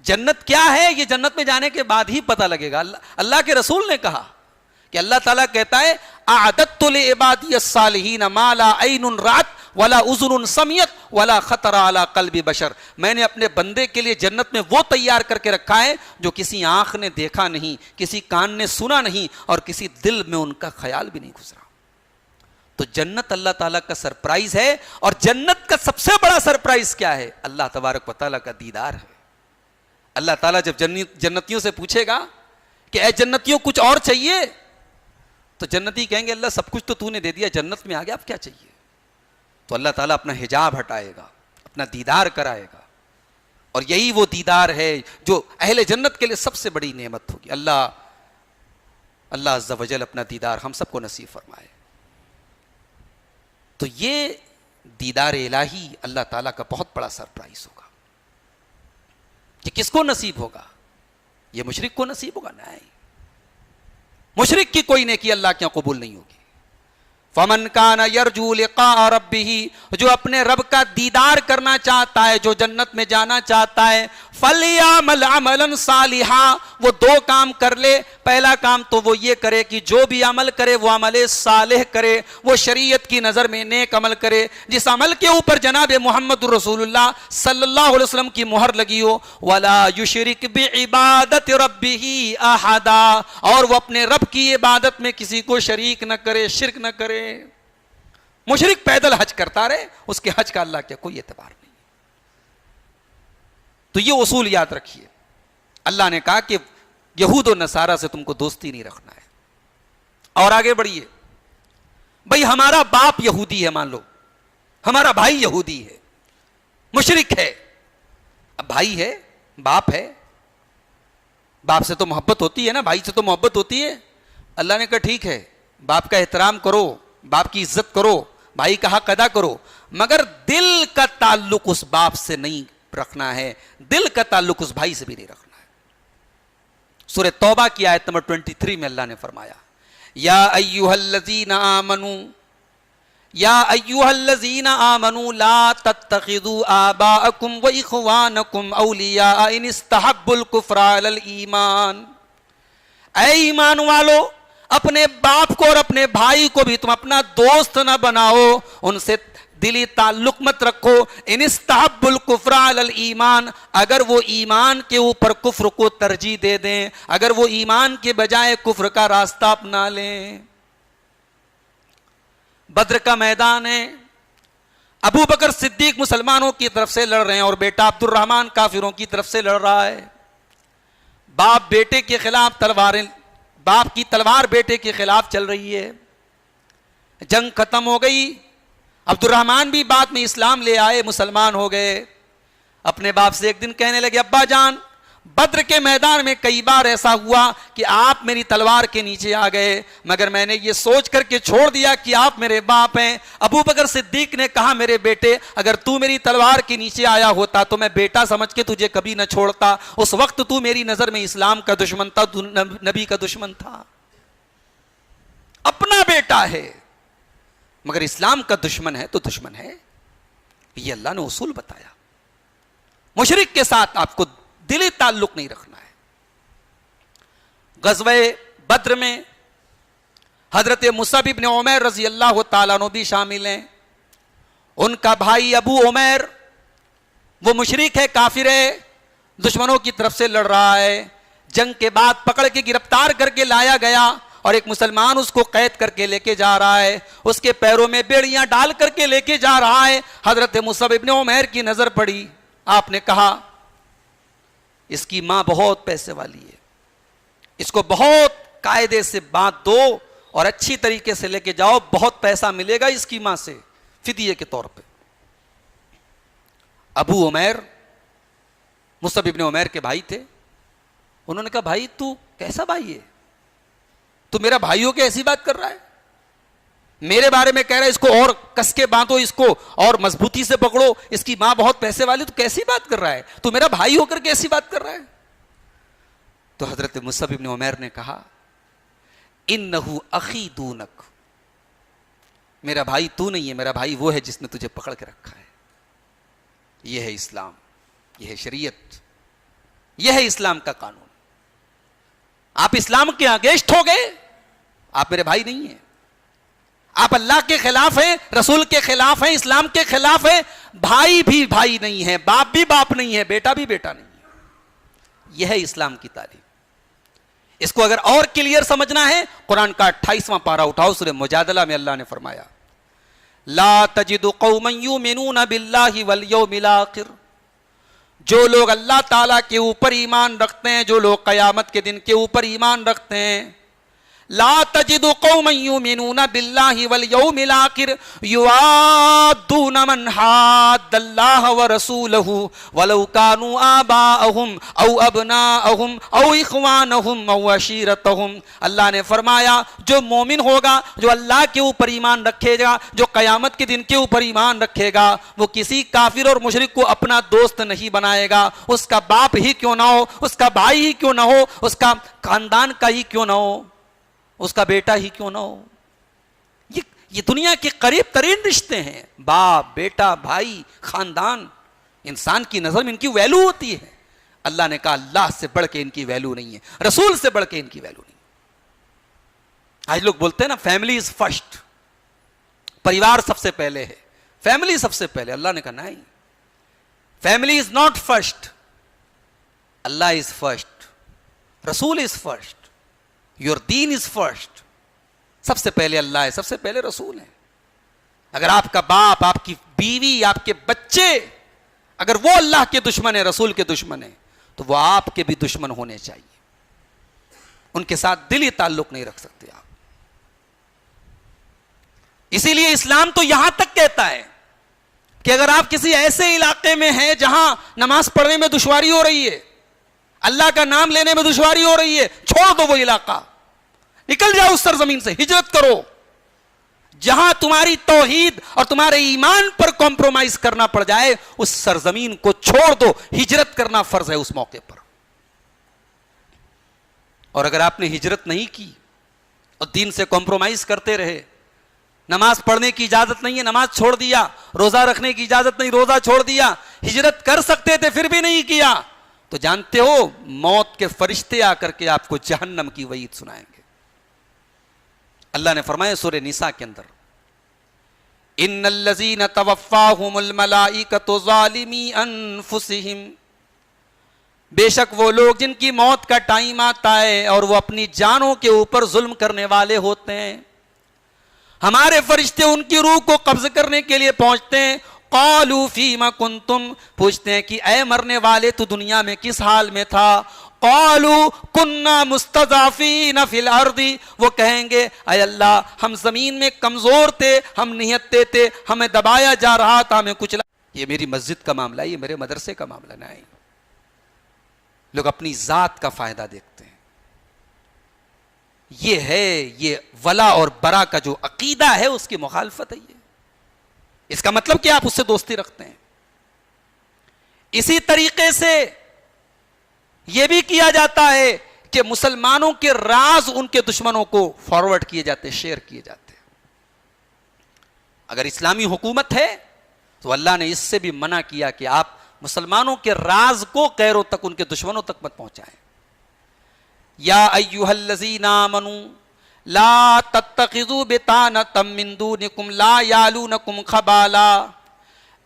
جنت کیا ہے یہ جنت میں جانے کے بعد ہی پتہ لگے گا. اللہ کے رسول نے کہا کہ اللہ تعالیٰ کہتا ہے اعددت لعبادی الصالحین ما لا عین رأت ولا اذن سمعت ولا خطر علی قلب بشر، میں نے اپنے بندے کے لیے جنت میں وہ تیار کر کے رکھا ہے جو کسی آنکھ نے دیکھا نہیں، کسی کان نے سنا نہیں، اور کسی دل میں ان کا خیال بھی نہیں گزرا۔ تو جنت اللہ تعالیٰ کا سرپرائز ہے، اور جنت کا سب سے بڑا سرپرائز کیا ہے؟ اللہ تبارک و تعالیٰ کا دیدار ہے۔ اللہ تعالیٰ جب جنتیوں سے پوچھے گا کہ اے جنتیوں کچھ اور چاہیے، تو جنتی کہیں گے اللہ سب کچھ تو نے دے دیا، جنت میں آ گیا اب کیا چاہیے؟ تو اللہ تعالیٰ اپنا حجاب ہٹائے گا، اپنا دیدار کرائے گا، اور یہی وہ دیدار ہے جو اہل جنت کے لیے سب سے بڑی نعمت ہوگی۔ اللہ عز و جل اپنا دیدار ہم سب کو نصیب فرمائے۔ تو یہ دیدار الہی اللہ تعالیٰ کا بہت بڑا سرپرائز ہوگا۔ کہ کس کو نصیب ہوگا؟ یہ مشرک کو نصیب ہوگا؟ نہیں، مشرک کی کوئی نیکی اللہ کے قبول نہیں ہوگی۔ فمن کان یرجو لقاء ربہ، جو اپنے رب کا دیدار کرنا چاہتا ہے، جو جنت میں جانا چاہتا ہے، فلیعمل عملا صالحا، وہ دو کام کر لے۔ پہلا کام تو وہ یہ کرے کہ جو بھی عمل کرے وہ عمل صالح کرے، وہ شریعت کی نظر میں نیک عمل کرے، جس عمل کے اوپر جناب محمد رسول اللہ صلی اللہ علیہ وسلم کی مہر لگی ہو۔ ولا یشرک بعبادت ربہ احدا، اور وہ اپنے رب کی عبادت میں کسی کو شریک نہ کرے، شرک نہ کرے۔ مشرک پیدل حج کرتا رہے، اس کے حج کا اللہ کیا کوئی اعتبار نہیں۔ تو یہ اصول یاد رکھیے۔ اللہ نے کہا کہ یہود و نصارہ سے تم کو دوستی نہیں رکھنا ہے۔ اور آگے بڑھیے، بھئی ہمارا باپ یہودی ہے، مان لو ہمارا بھائی یہودی ہے، مشرک ہے، اب بھائی ہے، باپ ہے، باپ سے تو محبت ہوتی ہے نا، بھائی سے تو محبت ہوتی ہے۔ اللہ نے کہا ٹھیک ہے، باپ کا احترام کرو، باپ کی عزت کرو، بھائی کا حق ادا کرو، مگر دل کا تعلق اس باپ سے نہیں رکھنا ہے، دل کا تعلق اس بھائی سے بھی نہیں رکھنا ہے۔ سورہ توبہ کی آیت نمبر 23 میں اللہ نے فرمایا یا ایھا الذین آمنوا، یا ایھا الذین آمنوا لا تتخذوا آباءکم واخوانکم اولیاء ان استحبوا الکفر علی الایمان۔ اے ایمان والو، اپنے باپ کو اور اپنے بھائی کو بھی تم اپنا دوست نہ بناؤ، ان سے دلی تعلق مت رکھو۔ ان استحبوا الکفر علی الایمان، اگر وہ ایمان کے اوپر کفر کو ترجیح دے دیں، اگر وہ ایمان کے بجائے کفر کا راستہ اپنا لیں۔ بدر کا میدان ہے، ابو بکر صدیق مسلمانوں کی طرف سے لڑ رہے ہیں، اور بیٹا عبد الرحمن کافروں کی طرف سے لڑ رہا ہے۔ باپ بیٹے کے خلاف تلواریں، باپ کی تلوار بیٹے کے خلاف چل رہی ہے۔ جنگ ختم ہو گئی، عبد الرحمن بھی بعد میں اسلام لے آئے، مسلمان ہو گئے۔ اپنے باپ سے ایک دن کہنے لگے ابا جان، بدر کے میدان میں کئی بار ایسا ہوا کہ آپ میری تلوار کے نیچے آ گئے، مگر میں نے یہ سوچ کر کے چھوڑ دیا کہ آپ میرے باپ ہیں۔ ابو بکر صدیق نے کہا میرے بیٹے، اگر تو میری تلوار کے نیچے آیا ہوتا تو میں بیٹا سمجھ کے تجھے کبھی نہ چھوڑتا، اس وقت تو میری نظر میں اسلام کا دشمن تھا، نبی کا دشمن تھا۔ اپنا بیٹا ہے مگر اسلام کا دشمن ہے تو دشمن ہے، یہ اللہ نے اصول بتایا۔ مشرک کے ساتھ آپ کو دلی تعلق نہیں رکھنا ہے۔ غزوہ بدر میں حضرت مصعب ابن عمیر رضی اللہ تعالیٰ عنہ بھی شامل ہیں۔ ان کا بھائی ابو عمیر وہ مشرک ہے، کافر ہے، دشمنوں کی طرف سے لڑ رہا ہے۔ جنگ کے بعد پکڑ کے گرفتار کر کے لایا گیا، اور ایک مسلمان اس کو قید کر کے لے کے جا رہا ہے، اس کے پیروں میں بیڑیاں ڈال کر کے لے کے جا رہا ہے۔ حضرت مصعب ابن عمیر کی نظر پڑی، آپ نے کہا اس کی ماں بہت پیسے والی ہے، اس کو بہت قاعدے سے باندھ دو اور اچھی طریقے سے لے کے جاؤ، بہت پیسہ ملے گا اس کی ماں سے فدیے کے طور پہ۔ ابو عمیر مصعب ابن عمیر کے بھائی تھے، انہوں نے کہا بھائی تو کیسا بھائی ہے، تو میرا بھائی ہو کے ایسی بات کر رہا ہے، میرے بارے میں کہہ رہا ہے اس کو اور کس کے باندھو، اس کو اور مضبوطی سے پکڑو، اس کی ماں بہت پیسے والی، تو کیسی بات کر رہا ہے، تو میرا بھائی ہو کر کے ایسی بات کر رہا ہے۔ تو حضرت مصعب ابن عمیر نے کہا انہو اخی دونک، میرا بھائی تو نہیں ہے، میرا بھائی وہ ہے جس نے تجھے پکڑ کے رکھا ہے۔ یہ ہے اسلام، یہ ہے شریعت، یہ ہے اسلام کا قانون۔ آپ اسلام کے اگینسٹ ہو گئے، آپ میرے بھائی نہیں ہیں، آپ اللہ کے خلاف ہیں، رسول کے خلاف ہیں، اسلام کے خلاف ہیں، بھائی بھی بھائی نہیں ہے، باپ بھی باپ نہیں ہے، بیٹا بھی بیٹا نہیں ہے۔ یہ ہے اسلام کی تعلیم۔ اس کو اگر اور کلیئر سمجھنا ہے، قرآن کا 28واں پارہ اٹھاؤ، سورہ مجادلہ میں اللہ نے فرمایا لا تجد قوما یؤمنون باللہ والیوم الآخر، جو لوگ اللہ تعالیٰ کے اوپر ایمان رکھتے ہیں، جو لوگ قیامت کے دن کے اوپر ایمان رکھتے ہیں، لا تجد قوما یؤمنون باللہ والیوم الآخر یوادون من حاد اللہ ورسولہ ولو کانوا آباءہم او ابناءہم او اخوانہم او عشیرتہم۔ اللہ نے فرمایا جو مومن ہوگا، جو اللہ کے اوپر ایمان رکھے گا، جو قیامت کے دن کے اوپر ایمان رکھے گا، وہ کسی کافر اور مشرک کو اپنا دوست نہیں بنائے گا، اس کا باپ ہی کیوں نہ ہو، اس کا بھائی ہی کیوں نہ ہو، اس کا خاندان کا ہی کیوں نہ ہو، اس کا بیٹا ہی کیوں نہ ہو۔ یہ دنیا کے قریب ترین رشتے ہیں، باپ، بیٹا، بھائی، خاندان۔ انسان کی نظر میں ان کی ویلو ہوتی ہے، اللہ نے کہا اللہ سے بڑھ کے ان کی ویلو نہیں ہے، رسول سے بڑھ کے ان کی ویلو نہیں۔ آج لوگ بولتے ہیں نا فیملی از فرسٹ، پریوار سب سے پہلے ہے، فیملی سب سے پہلے۔ اللہ نے کہا نہیں، family is not first, Allah is first, رسول از فرسٹ، یور دین از فرسٹ۔ سب سے پہلے اللہ ہے، سب سے پہلے رسول ہے۔ اگر آپ کا باپ، آپ کی بیوی، آپ کے بچے اگر وہ اللہ کے دشمن ہیں، رسول کے دشمن ہیں، تو وہ آپ کے بھی دشمن ہونے چاہیے، ان کے ساتھ دلی تعلق نہیں رکھ سکتے آپ۔ اسی لیے اسلام تو یہاں تک کہتا ہے کہ اگر آپ کسی ایسے علاقے میں ہیں جہاں نماز پڑھنے میں دشواری ہو رہی ہے، اللہ کا نام لینے میں دشواری ہو رہی ہے، چھوڑ دو وہ علاقہ، نکل جاؤ اس سرزمین سے، ہجرت کرو۔ جہاں تمہاری توحید اور تمہارے ایمان پر کمپرومائز کرنا پڑ جائے، اس سرزمین کو چھوڑ دو، ہجرت کرنا فرض ہے اس موقع پر۔ اور اگر آپ نے ہجرت نہیں کی اور دین سے کمپرومائز کرتے رہے، نماز پڑھنے کی اجازت نہیں ہے، نماز چھوڑ دیا، روزہ رکھنے کی اجازت نہیں، روزہ چھوڑ دیا، ہجرت کر سکتے تھے پھر بھی نہیں کیا، تو جانتے ہو موت کے فرشتے آ کر کے آپ کو جہنم کی وعید سنائیں گے۔ اللہ نے فرمایا سورہ نساء کے اندر ان الذین توفاہم الملائکۃ ظالمی انفسہم، بے شک وہ لوگ جن کی موت کا ٹائم آتا ہے اور وہ اپنی جانوں کے اوپر ظلم کرنے والے ہوتے ہیں، ہمارے فرشتے ان کی روح کو قبض کرنے کے لیے پہنچتے ہیں، قالوا فیما کنتم، پوچھتے ہیں کہ اے مرنے والے تو دنیا میں کس حال میں تھا، قالوا کننا مستضعفین فی الارض، وہ کہیں گے اے اللہ ہم زمین میں کمزور تھے، ہم نہتے تھے، ہمیں دبایا جا رہا تھا، ہمیں کچلا۔ یہ میری مسجد کا معاملہ ہے، یہ میرے مدرسے کا معاملہ نہیں۔ لوگ اپنی ذات کا فائدہ دیکھتے ہیں۔ یہ ہے، یہ ولا اور برا کا جو عقیدہ ہے اس کی مخالفت ہے۔ یہ اس کا مطلب کہ آپ اس سے دوستی رکھتے ہیں۔ اسی طریقے سے یہ بھی کیا جاتا ہے کہ مسلمانوں کے راز ان کے دشمنوں کو فارورڈ کیے جاتے، شیئر کیے جاتے۔ اگر اسلامی حکومت ہے تو اللہ نے اس سے بھی منع کیا کہ آپ مسلمانوں کے راز کو غیروں تک، ان کے دشمنوں تک مت پہنچائیں۔ یا ایھا الذین آمنوا لا تتخذوا بطانة من دونکم لا یعلونکم خبالا،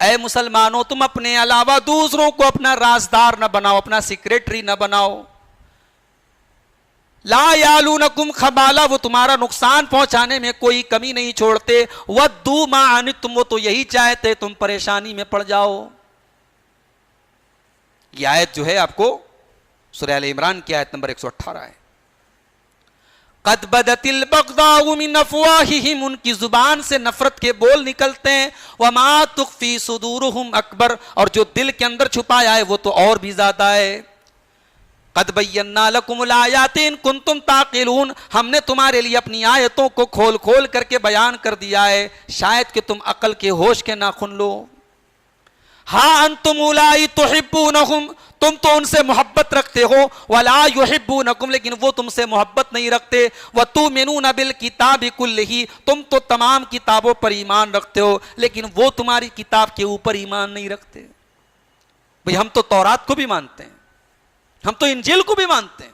اے مسلمانوں تم اپنے علاوہ دوسروں کو اپنا رازدار نہ بناؤ، اپنا سیکریٹری نہ بناؤ۔ لا یعلونکم خبالا، وہ تمہارا نقصان پہنچانے میں کوئی کمی نہیں چھوڑتے، ودوا ما عنتم، وہ تو یہی چاہتے تم پریشانی میں پڑ جاؤ۔ یہ آیت جو ہے آپ کو سورہ آل عمران کی آیت نمبر 118 ہے۔ قد بدت البغضاء من افواہہم، ان کی زبان سے نفرت کے بول نکلتے ہیں، وما تخفی صدورہم اکبر، اور جو دل کے اندر چھپایا ہے وہ تو اور بھی زیادہ ہے۔ قد بینا لکم الآیات ان کنتم تعقلون، ہم نے تمہارے لیے اپنی آیتوں کو کھول کھول کر کے بیان کر دیا ہے، شاید کہ تم عقل کے ہوش کے ناخن لو۔ ہاں انتم اولائی تحبونہم، تم تو ان سے محبت رکھتے ہو، ولا یحبونکم، لیکن وہ تم سے محبت نہیں رکھتے، وتؤمنون بالکتاب کلہ، تم تو تمام کتابوں پر ایمان رکھتے ہو، لیکن وہ تمہاری کتاب کے اوپر ایمان نہیں رکھتے۔ بھئی ہم تو تورات کو بھی مانتے ہیں، ہم تو انجیل کو بھی مانتے ہیں،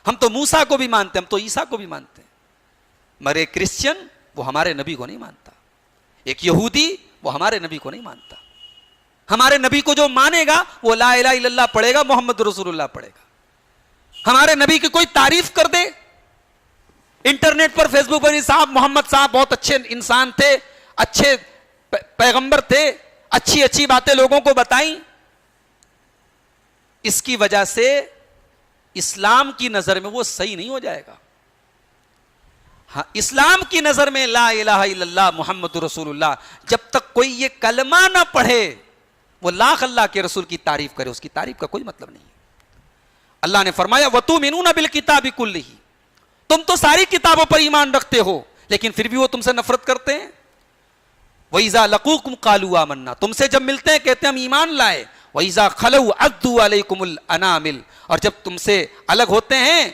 ہم تو موسیٰ کو بھی مانتے ہیں، ہم تو عیسیٰ کو بھی مانتے ہیں، مگر ایک کرسچن وہ ہمارے نبی کو نہیں مانتا، ایک یہودی وہ ہمارے نبی کو نہیں مانتا۔ ہمارے نبی کو جو مانے گا وہ لا الہ الا اللہ پڑھے گا, محمد رسول اللہ پڑھے گا. ہمارے نبی کی کوئی تعریف کر دے انٹرنیٹ پر, فیس بک پر, صاحب محمد صاحب بہت اچھے انسان تھے, اچھے پیغمبر تھے, اچھی اچھی باتیں لوگوں کو بتائیں, اس کی وجہ سے اسلام کی نظر میں وہ صحیح نہیں ہو جائے گا. ہاں, اسلام کی نظر میں لا الہ الا اللہ محمد رسول اللہ, جب تک کوئی یہ کلمہ نہ پڑھے وہ لاکھ اللہ کے رسول کی تعریف کرے, اس کی تعریف کا کوئی مطلب نہیں. اللہ نے فرمایا وَتُؤْمِنُونَ بِالْكِتَابِ كُلِّهِ, تم تو ساری کتابوں پر ایمان رکھتے ہو لیکن پھر بھی وہ تم سے نفرت کرتے ہیں. وَإِذَا لَقُوكُمْ قَالُوا آمَنَّا, تم سے جب ملتے ہیں کہتے ہیں ہم ایمان لائے. وَإِذَا خَلَوْا عَضُّوا عَلَيْكُمُ الْأَنَامِلَ, اور جب تم سے الگ ہوتے ہیں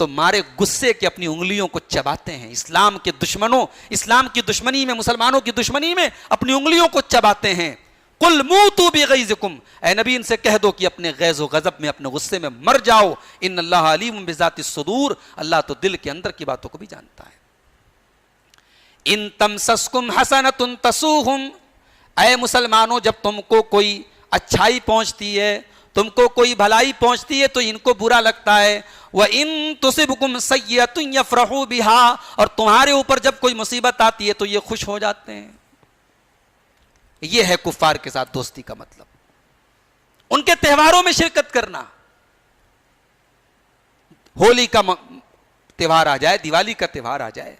تو مارے غصے کے اپنی انگلیوں کو چباتے ہیں. اسلام کے دشمنوں, اسلام کی دشمنی میں, مسلمانوں کی دشمنی میں اپنی انگلیوں کو چباتے ہیں. قُلْ مُوتُوا بِغَيْظِكُمْ, اے نبی ان سے کہہ دو کہ اپنے غیظ و غضب میں, اپنے غصے میں مر جاؤ. ان اللہ علیم بذات الصدور, اللہ تو دل کے اندر کی باتوں کو بھی جانتا ہے. ان تمسسکم حسنۃ تسوہم, اے مسلمانوں جب تم کو کوئی اچھائی پہنچتی ہے, تم کو کوئی بھلائی پہنچتی ہے تو ان کو برا لگتا ہے. وَإِن تُصِبْكُمْ سَيِّئَةٌ يَفْرَحُوا بِهَا, اور تمہارے اوپر جب کوئی مصیبت آتی ہے تو یہ خوش ہو جاتے ہیں. یہ ہے کفار کے ساتھ دوستی کا مطلب, ان کے تہواروں میں شرکت کرنا. ہولی کا تہوار آ جائے, دیوالی کا تہوار آ جائے,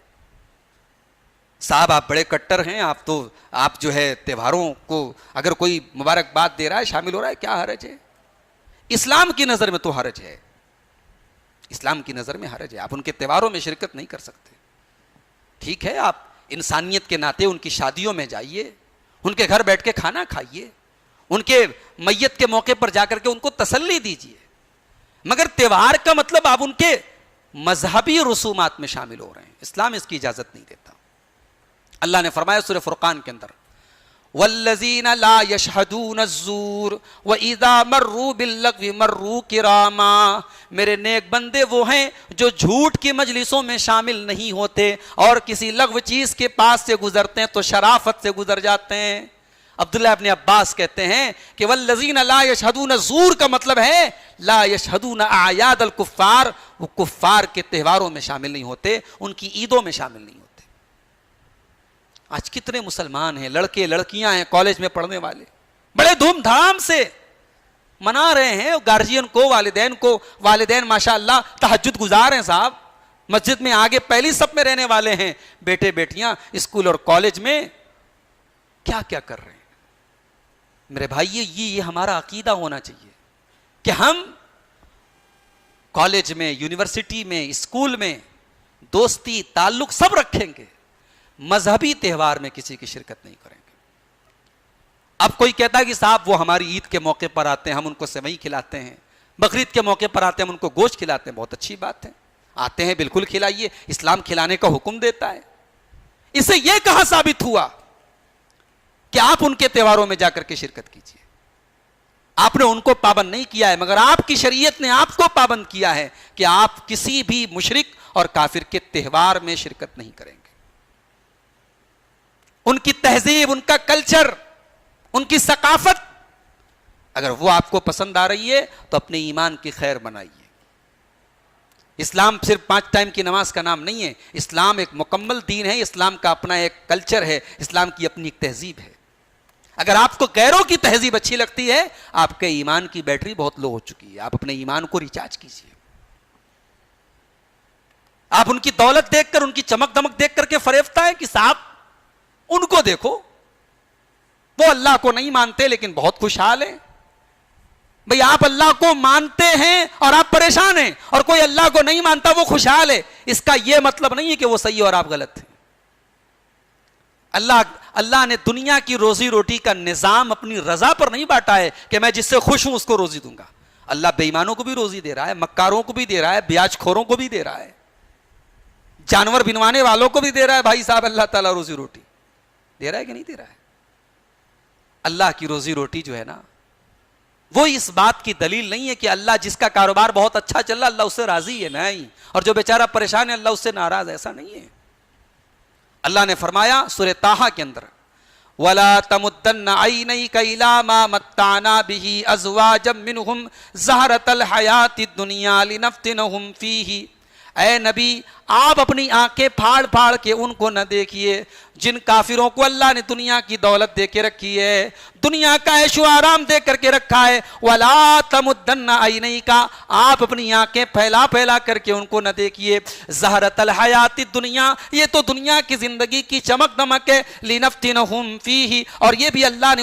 صاحب آپ بڑے کٹر ہیں, آپ جو ہے تہواروں کو اگر کوئی مبارکباد دے رہا ہے, شامل ہو رہا ہے, کیا حرج ہے؟ اسلام کی نظر میں تو حرج ہے, اسلام کی نظر میں حرج ہے. آپ ان کے تہواروں میں شرکت نہیں کر سکتے. ٹھیک ہے, آپ انسانیت کے ناطے ان کی شادیوں میں جائیے, ان کے گھر بیٹھ کے کھانا کھائیے, ان کے میت کے موقع پر جا کر کے ان کو تسلی دیجیے, مگر تہوار کا مطلب آپ ان کے مذہبی رسومات میں شامل ہو رہے ہیں. اسلام اس کی اجازت نہیں دیتا. اللہ نے فرمایا سورہ فرقان کے اندر والذین لا یشہدون الزور وَإِذَا مَرُّوا بِاللَّغْوِ مَرُّوا کِرَامًا, میرے نیک بندے وہ ہیں جو جھوٹ کی مجلسوں میں شامل نہیں ہوتے اور کسی لغو چیز کے پاس سے گزرتے ہیں تو شرافت سے گزر جاتے ہیں. عبداللہ ابن عباس کہتے ہیں کہ والذین لا یشہدون الزور کا مطلب ہے لا یشہدون اعیاد الکفار, وہ کفار کے تہواروں میں شامل نہیں ہوتے, ان کی عیدوں میں شامل نہیں ہوتے. آج کتنے مسلمان ہیں, لڑکے لڑکیاں ہیں کالج میں پڑھنے والے, بڑے دھوم دھام سے منا رہے ہیں گارجین کو, والدین ماشاء اللہ تہجد گزار ہیں صاحب, مسجد میں آگے پہلی صف میں رہنے والے ہیں. بیٹے بیٹیاں اسکول اور کالج میں کیا کیا کر رہے ہیں. میرے بھائی یہ ہمارا عقیدہ ہونا چاہیے کہ ہم کالج میں, یونیورسٹی میں, اسکول میں دوستی تعلق سب رکھیں گے, مذہبی تہوار میں کسی کی شرکت نہیں کریں گے. اب کوئی کہتا ہے کہ صاحب وہ ہماری عید کے موقع پر آتے ہیں, ہم ان کو سیوئی کھلاتے ہیں, بقرعید کے موقع پر آتے ہیں ہم ان کو گوشت کھلاتے ہیں. بہت اچھی بات ہے, آتے ہیں بالکل کھلائیے, اسلام کھلانے کا حکم دیتا ہے. اس سے یہ کہاں ثابت ہوا کہ آپ ان کے تہواروں میں جا کر کے شرکت کیجیے؟ آپ نے ان کو پابند نہیں کیا ہے, مگر آپ کی شریعت نے آپ کو پابند کیا ہے کہ آپ کسی بھی مشرک اور کافر کے تہوار میں شرکت نہیں کریں گے. ان کی تہذیب, ان کا کلچر, ان کی ثقافت اگر وہ آپ کو پسند آ رہی ہے تو اپنے ایمان کی خیر بنائیے. اسلام صرف 5 ٹائم کی نماز کا نام نہیں ہے, اسلام ایک مکمل دین ہے, اسلام کا اپنا ایک کلچر ہے, اسلام کی اپنی ایک تہذیب ہے. اگر آپ کو غیروں کی تہذیب اچھی لگتی ہے, آپ کے ایمان کی بیٹری بہت لو ہو چکی ہے, آپ اپنے ایمان کو ریچارج کیجیے. آپ ان کی دولت دیکھ کر, ان کی چمک دمک دیکھ کر کے فریفتہ ہے کہ صاحب ان کو دیکھو, وہ اللہ کو نہیں مانتے لیکن بہت خوشحال ہیں. بھئی آپ اللہ کو مانتے ہیں اور آپ پریشان ہیں, اور کوئی اللہ کو نہیں مانتا وہ خوشحال ہے. اس کا یہ مطلب نہیں ہے کہ وہ صحیح اور آپ غلط ہیں. اللہ نے دنیا کی روزی روٹی کا نظام اپنی رضا پر نہیں بانٹا ہے کہ میں جس سے خوش ہوں اس کو روزی دوں گا. اللہ بے ایمانوں کو بھی روزی دے رہا ہے, مکاروں کو بھی دے رہا ہے, بیاج خوروں کو بھی دے رہا ہے, جانور بنوانے والوں کو بھی دے رہا ہے. بھائی صاحب اللہ تعالیٰ روزی روٹی دے رہا ہے کہ نہیں دے رہا ہے؟ اللہ کی روزی روٹی جو ہے نا, وہ اس بات کی دلیل نہیں ہے کہ اللہ جس کا کاروبار بہت اچھا چل رہا اللہ اس سے راضی ہے, نہیں, اور جو بیچارہ پریشان ہے اللہ اس سے ناراض, ایسا نہیں ہے. اللہ نے فرمایا سورہ طٰہٰ کے اندر ولا تمدن عینیک الی ما متعنا به ازواجا منهم زہرۃ الحیات الدنیا لنفتنهم فیہ. اے نبی آپ اپنی آنکھیں پھاڑ پھاڑ کے ان کو نہ دیکھیے جن کافروں کو اللہ نے دنیا کی دولت دے کے رکھی ہے, دنیا کا عیش و آرام دے کر کے رکھا ہے. وَلَا تَمُدَّنَّ عَيْنَيْكَ, آپ اپنی آنکھیں پھیلا پھیلا کر کے ان کو نہ دیکھیے. زہرۃ الحیات الدنیا, یہ تو دنیا کی زندگی کی چمک دمک ہے. لِنَفْتِنَهُمْ فِيهِ, اور یہ بھی اللہ نے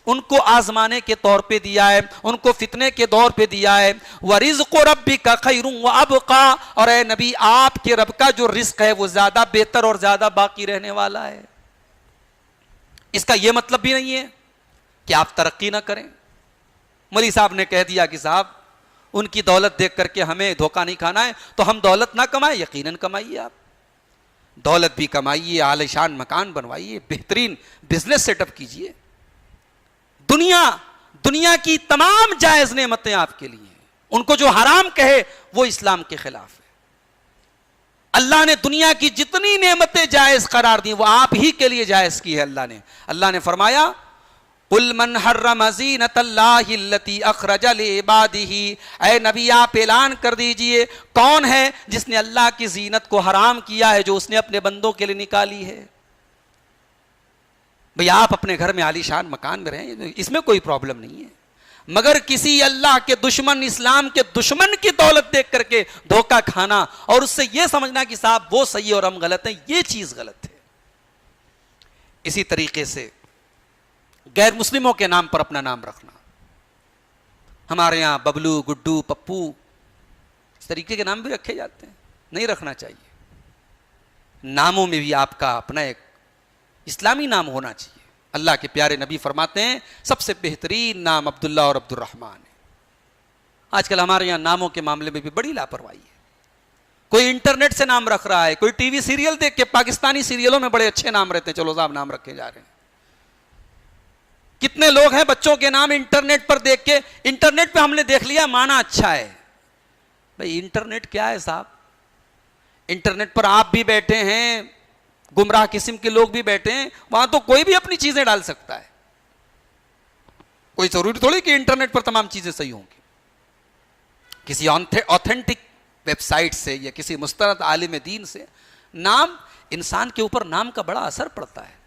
ان کو آزمانے کے طور پہ دیا ہے, ان کو فتنے کے دور پہ دیا ہے. وَرِزْقُ رَبِّكَ خَيْرٌ وَأَبْقَىٰ, اور اے نبی آپ کے رب کا جو رزق ہے وہ زیادہ بہتر اور زیادہ باقی رہنے والا ہے. اس کا یہ مطلب بھی نہیں ہے کہ آپ ترقی نہ کریں. مولوی صاحب نے کہہ دیا کہ صاحب ان کی دولت دیکھ کر کے ہمیں دھوکہ نہیں کھانا ہے, تو ہم دولت نہ کمائیں. یقیناً کمائیے, آپ دولت بھی کمائیے, عالیشان مکان بنوائیے, بہترین بزنس سیٹ اپ کیجیے. دنیا کی تمام جائز نعمتیں آپ کے لیے ہیں. ان کو جو حرام کہے وہ اسلام کے خلاف ہے. اللہ نے دنیا کی جتنی نعمتیں جائز قرار دی وہ آپ ہی کے لیے جائز کی ہے. اللہ نے فرمایا قُلْ مَنْ حَرَّمَ زِينَةَ اللَّهِ الَّتِي أَخْرَجَ لِعِبَادِهِ, اے نبی آپ اعلان کر دیجئے کون ہے جس نے اللہ کی زینت کو حرام کیا ہے جو اس نے اپنے بندوں کے لیے نکالی ہے. بھئی آپ اپنے گھر میں عالیشان مکان میں رہیں, اس میں کوئی پرابلم نہیں ہے, مگر کسی اللہ کے دشمن, اسلام کے دشمن کی دولت دیکھ کر کے دھوکہ کھانا اور اس سے یہ سمجھنا کہ صاحب وہ صحیح اور ہم غلط ہیں, یہ چیز غلط ہے. اسی طریقے سے غیر مسلموں کے نام پر اپنا نام رکھنا. ہمارے یہاں ببلو, گڈو, پپو اس طریقے کے نام بھی رکھے جاتے ہیں, نہیں رکھنا چاہیے. ناموں میں بھی آپ کا اپنا ایک اسلامی نام ہونا چاہیے. اللہ کے پیارے نبی فرماتے ہیں سب سے بہترین نام عبداللہ اور عبد الرحمن ہے. آج کل ہمارے یہاں ناموں کے معاملے میں بھی بڑی لاپرواہی ہے. کوئی انٹرنیٹ سے نام رکھ رہا ہے, کوئی ٹی وی سیریل دیکھ کے, پاکستانی سیریلوں میں بڑے اچھے نام رہتے ہیں, چلو صاحب نام رکھے جا رہے ہیں. کتنے لوگ ہیں بچوں کے نام انٹرنیٹ پر دیکھ کے, انٹرنیٹ پہ ہم نے دیکھ لیا مانا اچھا ہے. بھئی انٹرنیٹ کیا ہے صاحب؟ انٹرنیٹ پر آپ بھی بیٹھے ہیں, گمراہ قسم کے لوگ بھی بیٹھے ہیں, وہاں تو کوئی بھی اپنی چیزیں ڈال سکتا ہے. کوئی ضروری تھوڑی کہ انٹرنیٹ پر تمام چیزیں صحیح ہوں گی. کسی آتھینٹک ویب سائٹ سے یا کسی مستند عالم دین سے نام, انسان کے اوپر نام کا بڑا اثر پڑتا ہے.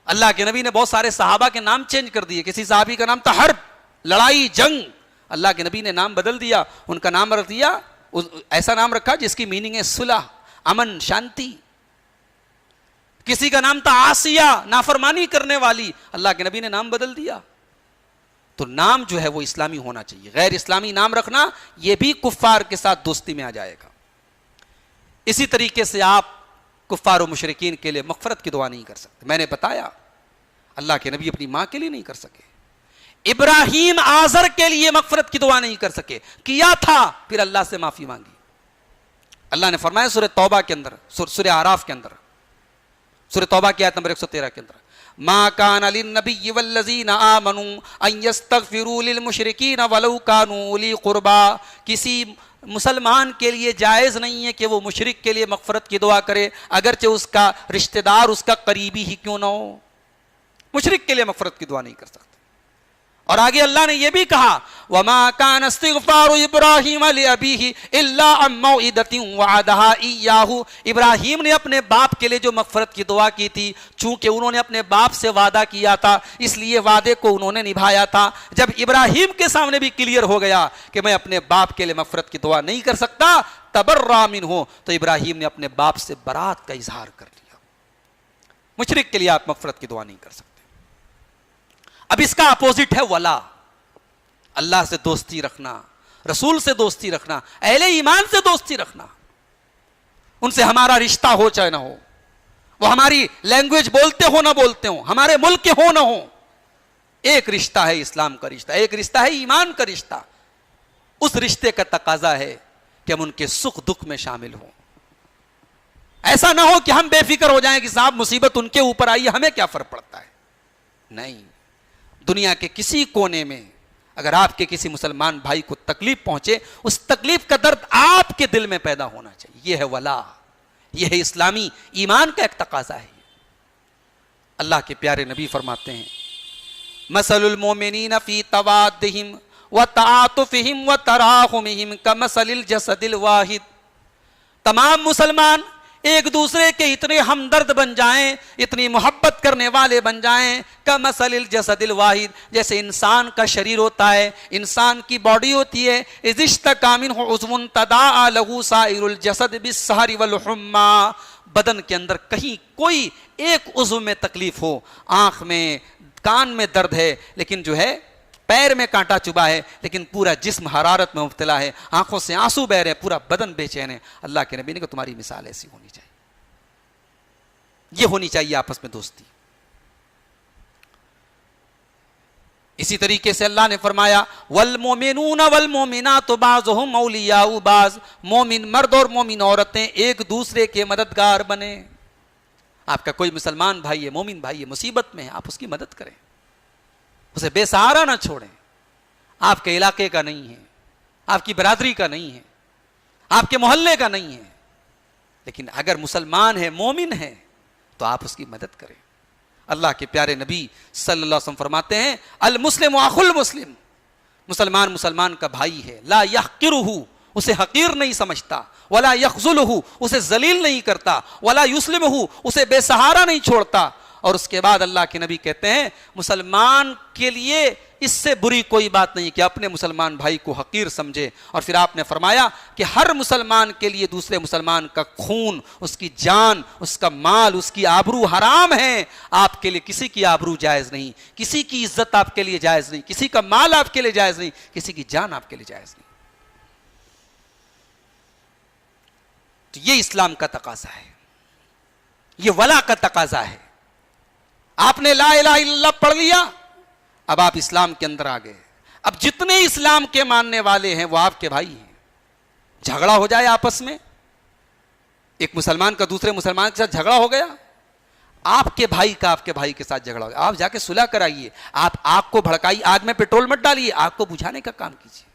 اللہ کے نبی نے بہت سارے صحابہ کے نام چینج کر دیے. کسی صحابی کا نام تھا حرب, لڑائی, جنگ, اللہ کے نبی نے نام بدل دیا, ان کا نام رکھ دیا, ایسا نام رکھا جس کی میننگ ہے صلح, امن, شانتی. کسی کا نام تھا آسیہ, نافرمانی کرنے والی, اللہ کے نبی نے نام بدل دیا. تو نام جو ہے وہ اسلامی ہونا چاہیے. غیر اسلامی نام رکھنا یہ بھی کفار کے ساتھ دوستی میں آ جائے گا. اسی طریقے سے آپ کفار و مشرکین کے لیے مغفرت کی دعا نہیں کر سکتے. میں نے بتایا اللہ کے نبی اپنی ماں کے لیے نہیں کر سکے, ابراہیم آزر کے لیے مغفرت کی دعا نہیں کر سکے, کیا تھا پھر اللہ سے معافی مانگی. اللہ نے فرمایا سورہ توبہ کے اندر, سورہ اعراف کے اندر, سورہ توبہ کی آیت نمبر 113 کے اندر, ما کان للنبی والذین آمنوا ان یستغفروا للمشرکین ولو کانوا اولی قربا, کسی مسلمان کے لیے جائز نہیں ہے کہ وہ مشرک کے لیے مغفرت کی دعا کرے اگرچہ اس کا رشتہ دار, اس کا قریبی ہی کیوں نہ ہو. مشرک کے لیے مغفرت کی دعا نہیں کر سکتے. اور آگے اللہ نے یہ بھی کہا وَمَا كَانَ اسْتِغْفَارُ إِبْرَاهِيمَ لِأَبِيهِ إِلَّا عَن مَّوْعِدَةٍ وَعَدَهَا إِيَّاهُ, ابراہیم نے اپنے باپ کے لیے جو مغفرت کی دعا کی تھی, چونکہ انہوں نے اپنے باپ سے وعدہ کیا تھا اس لیے وعدے کو انہوں نے نبھایا تھا. جب ابراہیم کے سامنے بھی کلیئر ہو گیا کہ میں اپنے باپ کے لیے مغفرت کی دعا نہیں کر سکتا, تبرأ منہ, تو ابراہیم نے اپنے باپ سے برات کا اظہار کر لیا. مشرک کے لیے آپ مغفرت کی دعا نہیں کر سکتے. اب اس کا اپوزٹ ہے ولا, اللہ سے دوستی رکھنا, رسول سے دوستی رکھنا, اہل ایمان سے دوستی رکھنا. ان سے ہمارا رشتہ ہو چاہے نہ ہو, وہ ہماری لینگویج بولتے ہو نہ بولتے ہو, ہمارے ملک کے ہو نہ ہو, ایک رشتہ ہے اسلام کا رشتہ, ایک رشتہ ہے ایمان کا رشتہ. اس رشتے کا تقاضا ہے کہ ہم ان کے سکھ دکھ میں شامل ہوں. ایسا نہ ہو کہ ہم بے فکر ہو جائیں کہ صاحب مصیبت ان کے اوپر آئی ہے, ہمیں کیا فرق پڑتا ہے. نہیں, دنیا کے کسی کونے میں اگر آپ کے کسی مسلمان بھائی کو تکلیف پہنچے, اس تکلیف کا درد آپ کے دل میں پیدا ہونا چاہیے. یہ ہے ولا, یہ ہے اسلامی ایمان کا ایک تقاضا ہے. اللہ کے پیارے نبی فرماتے ہیں مثل المومنین فی توادہم وتعاطفہم وتراحمہم کمثل الجسد الواحد، تمام مسلمان ایک دوسرے کے اتنے ہمدرد بن جائیں، اتنی محبت کرنے والے بن جائیں، کمثل الجسد الواحد، جیسے انسان کا شریر ہوتا ہے، انسان کی باڈی ہوتی ہے، اذ اشتکا منہ عضو تداعی لہ سائر الجسد بالسہر والحمى، بدن کے اندر کہیں کوئی ایک عضو میں تکلیف ہو، آنکھ میں، کان میں درد ہے، لیکن جو ہے پیر میں کانٹا چبھا ہے، لیکن پورا جسم حرارت میں مبتلا ہے، آنکھوں سے آنسو بہ رہے ہیں، پورا بدن بے چین ہے، اللہ کے نبی نے کہا تمہاری مثال ایسی ہونی چاہیے، یہ ہونی چاہیے آپس میں دوستی۔ اسی طریقے سے اللہ نے فرمایا والمومنون والمومنات بعضهم اولیاء بعض، مومن مرد اور مومن عورتیں ایک دوسرے کے مددگار بنے۔ آپ کا کوئی مسلمان بھائی ہے، مومن بھائی ہے، مصیبت میں ہے، آپ اس کی مدد کریں، اسے بے سہارا نہ چھوڑیں۔ آپ کے علاقے کا نہیں ہے، آپ کی برادری کا نہیں ہے، آپ کے محلے کا نہیں ہے، لیکن اگر مسلمان ہے، مومن ہے، تو آپ اس کی مدد کریں۔ اللہ کے پیارے نبی صلی اللہ علیہ وسلم فرماتے ہیں المسلم اخو المسلم، مسلمان مسلمان کا بھائی ہے، لا یحقرہ، اسے حقیر نہیں سمجھتا، ولا یخذلہ، اسے ذلیل نہیں کرتا، ولا یسلمہ، اسے بے سہارا نہیں چھوڑتا۔ اور اس کے بعد اللہ کے نبی کہتے ہیں مسلمان کے لیے اس سے بری کوئی بات نہیں کہ اپنے مسلمان بھائی کو حقیر سمجھے۔ اور پھر آپ نے فرمایا کہ ہر مسلمان کے لیے دوسرے مسلمان کا خون، اس کی جان، اس کا مال، اس کی آبرو حرام ہے، آپ کے لیے کسی کی آبرو جائز نہیں، کسی کی عزت آپ کے لیے جائز نہیں، کسی کا مال آپ کے لیے جائز نہیں، کسی کی جان آپ کے لیے جائز نہیں۔ تو یہ اسلام کا تقاضا ہے، یہ ولا کا تقاضا ہے۔ آپ نے لا الہ الا اللہ پڑھ لیا، اب آپ اسلام کے اندر آ گئے، اب جتنے اسلام کے ماننے والے ہیں وہ آپ کے بھائی ہیں۔ جھگڑا ہو جائے آپس میں، ایک مسلمان کا دوسرے مسلمان کے ساتھ جھگڑا ہو گیا، آپ کے بھائی کا آپ کے بھائی کے ساتھ جھگڑا ہو گیا، آپ جا کے صلح کرائیے، آپ آگ کو بھڑکائیے، آگ میں پیٹرول مت ڈالیے، آگ کو بجھانے کا کام کیجیے۔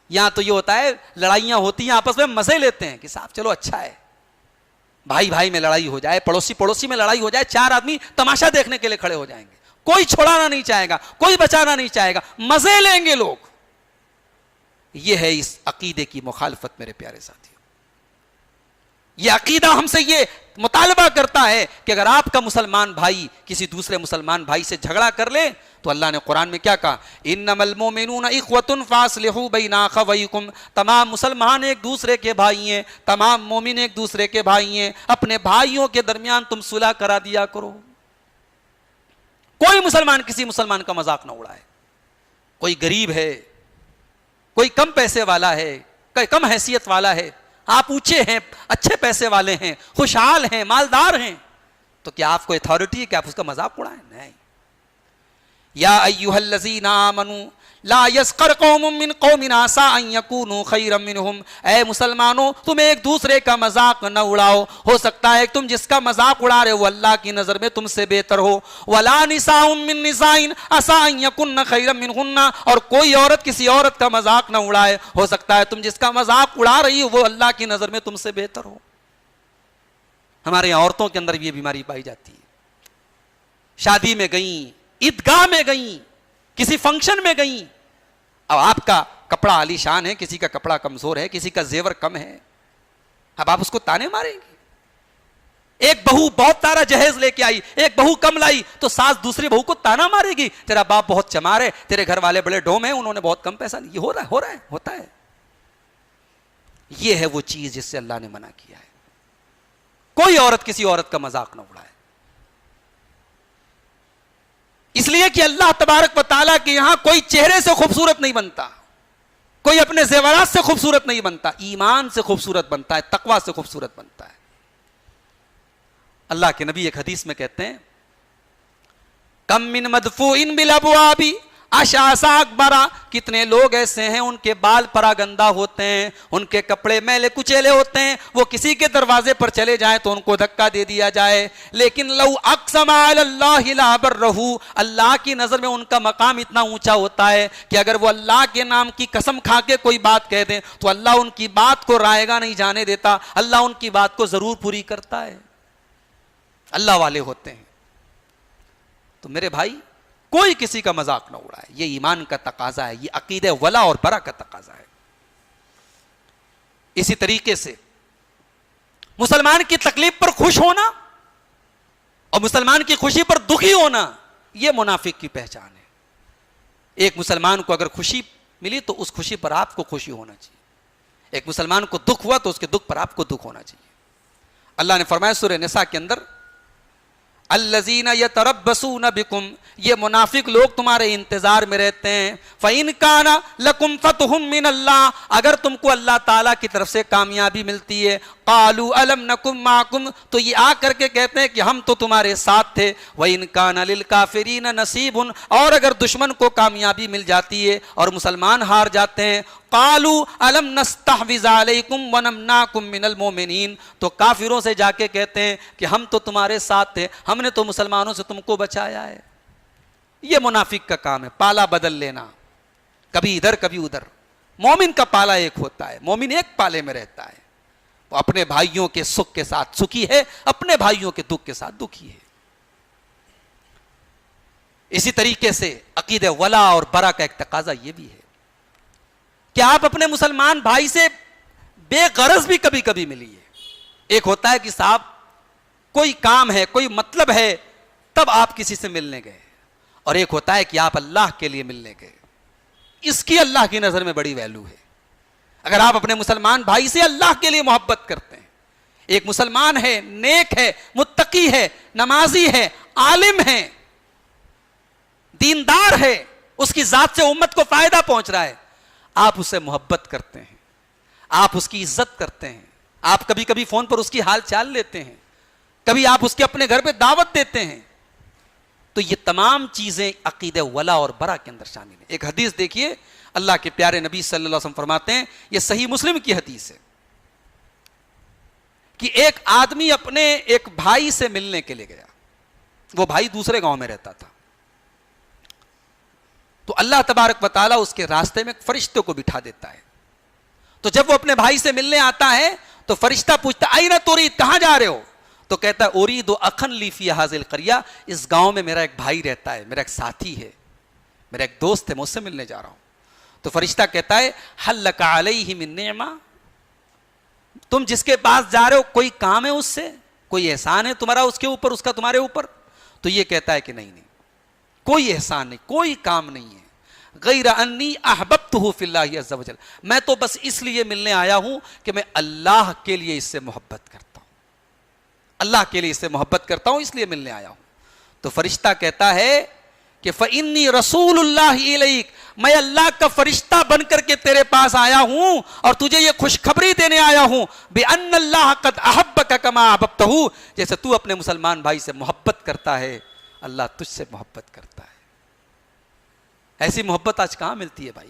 یہاں تو یہ ہوتا ہے لڑائیاں ہوتی ہیں آپس میں، مزے لیتے ہیں کہ صاحب چلو اچھا ہے، بھائی بھائی میں لڑائی ہو جائے، پڑوسی پڑوسی میں لڑائی ہو جائے، چار آدمی تماشا دیکھنے کے لیے کھڑے ہو جائیں گے، کوئی چھوڑانا نہیں چاہے گا، کوئی بچانا نہیں چاہے گا، مزے لیں گے لوگ۔ یہ ہے اس عقیدے کی مخالفت میرے پیارے ساتھیوں۔ یہ عقیدہ ہم سے یہ مطالبہ کرتا ہے کہ اگر آپ کا مسلمان بھائی کسی دوسرے مسلمان بھائی سے جھگڑا کر لے تو اللہ نے قرآن میں کیا کہا انما المؤمنون اخوة فاصلحوا بین اخویکم، تمام مسلمان ایک دوسرے کے بھائی ہیں، تمام مومن ایک دوسرے کے بھائی ہیں، اپنے بھائیوں کے درمیان تم صلح کرا دیا کرو۔ کوئی مسلمان کسی مسلمان کا مذاق نہ اڑائے، کوئی غریب ہے، کوئی کم پیسے والا ہے، کوئی کم حیثیت والا ہے، آپ اونچے ہیں، اچھے پیسے والے ہیں، خوشحال ہیں، مالدار ہیں، تو کیا آپ کو اتھارٹی ہے کہ آپ اس کا مذاق اڑائیں؟ نہیں۔ یا ایھا الذین آمنوا لا یسخر قوم من قوم عسى ان یکونوا خیرا منہم، اے مسلمانوں تم ایک دوسرے کا مذاق نہ اڑاؤ، ہو سکتا ہے تم جس کا مذاق اڑا رہے ہو اللہ کی نظر میں تم سے بہتر ہو۔ ولا نساء من نساء عسى ان یکن خیرا منہن، اور کوئی عورت کسی عورت کا مذاق نہ اڑائے، ہو سکتا ہے تم جس کا مذاق اڑا رہی ہو وہ اللہ کی نظر میں تم سے بہتر ہو۔ ہمارے یہاں عورتوں کے اندر بھی یہ بیماری پائی جاتی ہے، شادی میں گئیں، عیدگاہ میں گئیں، کسی فنکشن میں گئیں، اب آپ کا کپڑا عالی شان ہے، کسی کا کپڑا کمزور ہے، کسی کا زیور کم ہے، اب آپ اس کو تانے ماریں گے؟ ایک بہو بہت سارا جہیز لے کے آئی، ایک بہو کم لائی تو ساس دوسری بہو کو تانا مارے گی تیرا باپ بہت چمار ہے، تیرے گھر والے بڑے ڈوم ہیں، انہوں نے بہت کم پیسہ، یہ ہو رہا ہے ہوتا ہے۔ یہ ہے وہ چیز جس سے اللہ نے منع کیا ہے، کوئی عورت کسی عورت کا مذاق نہ اڑائے، اس لیے کہ اللہ تبارک و تعالیٰ کے یہاں کوئی چہرے سے خوبصورت نہیں بنتا، کوئی اپنے زیورات سے خوبصورت نہیں بنتا، ایمان سے خوبصورت بنتا ہے، تقوی سے خوبصورت بنتا ہے۔ اللہ کے نبی ایک حدیث میں کہتے ہیں کم من مدفوع بالابواب اشعث اکبرا، کتنے لوگ ایسے ہیں ان کے بال پراگندہ ہوتے ہیں، ان کے کپڑے میلے کچیلے ہوتے ہیں، وہ کسی کے دروازے پر چلے جائیں تو ان کو دھکا دے دیا جائے، لیکن لو اقسم علی اللہ لا برہ، اللہ کی نظر میں ان کا مقام اتنا اونچا ہوتا ہے کہ اگر وہ اللہ کے نام کی قسم کھا کے کوئی بات کہہ دیں تو اللہ ان کی بات کو رائے گا نہیں جانے دیتا، اللہ ان کی بات کو ضرور پوری کرتا ہے۔ اللہ والے ہوتے ہیں، تو میرے بھائی کوئی کسی کا مذاق نہ اڑائے. یہ ایمان کا تقاضا ہے, یہ عقیدہ ولا اور برا کا تقاضا ہے. اسی طریقے سے مسلمان کی تکلیف پر خوش ہونا اور مسلمان کی خوشی پر دکھی ہونا, یہ منافق کی پہچان ہے. ایک مسلمان کو اگر خوشی ملی تو اس خوشی پر آپ کو خوشی ہونا چاہیے. ایک مسلمان کو دکھ ہوا تو اس کے دکھ پر آپ کو دکھ ہونا چاہیے. اللہ نے فرمایا سورہ نساء کے اندر, الذین یتربصون بکم, یہ منافق لوگ تمہارے انتظار میں رہتے ہیں. فإن کان لکم فتح من اللہ, اگر تم کو اللہ تعالیٰ کی طرف سے کامیابی ملتی ہے, قالوا الم نکن معکم, تو یہ آ کر کے کہتے ہیں کہ ہم تو تمہارے ساتھ تھے. وإن کان للکافرین نصیب, اور اگر دشمن کو کامیابی مل جاتی ہے اور مسلمان ہار جاتے ہیں, قالوا الم نستحوذ علیکم ونمنعکم من المؤمنین, تو کافروں سے جا کے کہتے ہیں کہ ہم تو تمہارے ساتھ تھے, ہم نے تو مسلمانوں سے تم کو بچایا ہے. یہ منافق کا کام ہے, پالا بدل لینا, کبھی ادھر کبھی ادھر. مومن کا پالا ایک ہوتا ہے, مومن ایک پالے میں رہتا ہے. وہ اپنے بھائیوں کے سکھ کے ساتھ سکھی ہے, اپنے بھائیوں کے دکھ کے ساتھ دکھی ہے. اسی طریقے سے عقیدہ ولا اور برا کا ایک تقاضا یہ بھی ہے کہ آپ اپنے مسلمان بھائی سے بے غرض بھی کبھی کبھی ملیے. ایک ہوتا ہے کہ صاحب کوئی کام ہے, کوئی مطلب ہے, تب آپ کسی سے ملنے گئے, اور ایک ہوتا ہے کہ آپ اللہ کے لیے ملنے گئے. اس کی اللہ کی نظر میں بڑی ویلو ہے. اگر آپ اپنے مسلمان بھائی سے اللہ کے لیے محبت کرتے ہیں, ایک مسلمان ہے, نیک ہے, متقی ہے, نمازی ہے, عالم ہے, دیندار ہے, اس کی ذات سے امت کو فائدہ پہنچ رہا ہے, آپ اسے محبت کرتے ہیں, آپ اس کی عزت کرتے ہیں, آپ کبھی کبھی فون پر اس کی حال چال لیتے ہیں, کبھی آپ اس کے اپنے گھر پہ دعوت دیتے ہیں, تو یہ تمام چیزیں عقیدہ ولا اور برا کے اندر شامل ہیں. ایک حدیث دیکھیے, اللہ کے پیارے نبی صلی اللہ علیہ وسلم فرماتے ہیں, یہ صحیح مسلم کی حدیث ہے, کہ ایک آدمی اپنے ایک بھائی سے ملنے کے لیے گیا. وہ بھائی دوسرے گاؤں میں رہتا تھا. تو اللہ تبارک و تعالیٰ اس کے راستے میں فرشتے کو بٹھا دیتا ہے. تو جب وہ اپنے بھائی سے ملنے آتا ہے تو فرشتہ پوچھتا, آئین ترید, کہاں جا رہے ہو؟ تو کہتا ہے ارید اخن لی فی ھذا القریہ, اس گاؤں میں میرا ایک بھائی رہتا ہے, میرا ایک ساتھی ہے, میرا ایک دوست ہے, میں اس سے ملنے جا رہا ہوں. تو فرشتہ کہتا ہے ھل لک علیہ من نعمہ, تم جس کے پاس جا رہے ہو کوئی کام ہے اس سے, کوئی احسان ہے تمہارا اس کے اوپر, اس کا تمہارے اوپر؟ تو یہ کہتا ہے کہ نہیں, کوئی احسان نہیں, کوئی کام نہیں ہے, غیر انی احببتہ فی اللہ عز وجل, میں تو بس اس لیے ملنے آیا ہوں کہ میں اللہ کے لیے اس سے محبت کرتا ہوں, اللہ کے لیے اس سے محبت کرتا ہوں, اس لیے ملنے آیا ہوں. تو فرشتہ کہتا ہے کہ فإنی رسول اللہ الیک, میں اللہ کا فرشتہ بن کر کے تیرے پاس آیا ہوں اور تجھے یہ خوشخبری دینے آیا ہوں بأن اللہ قد احبک کما احببتہ, جیسے تو اپنے مسلمان بھائی سے محبت کرتا ہے, اللہ تجھ سے محبت کرتا ہے. ایسی محبت آج کہاں ملتی ہے بھائی؟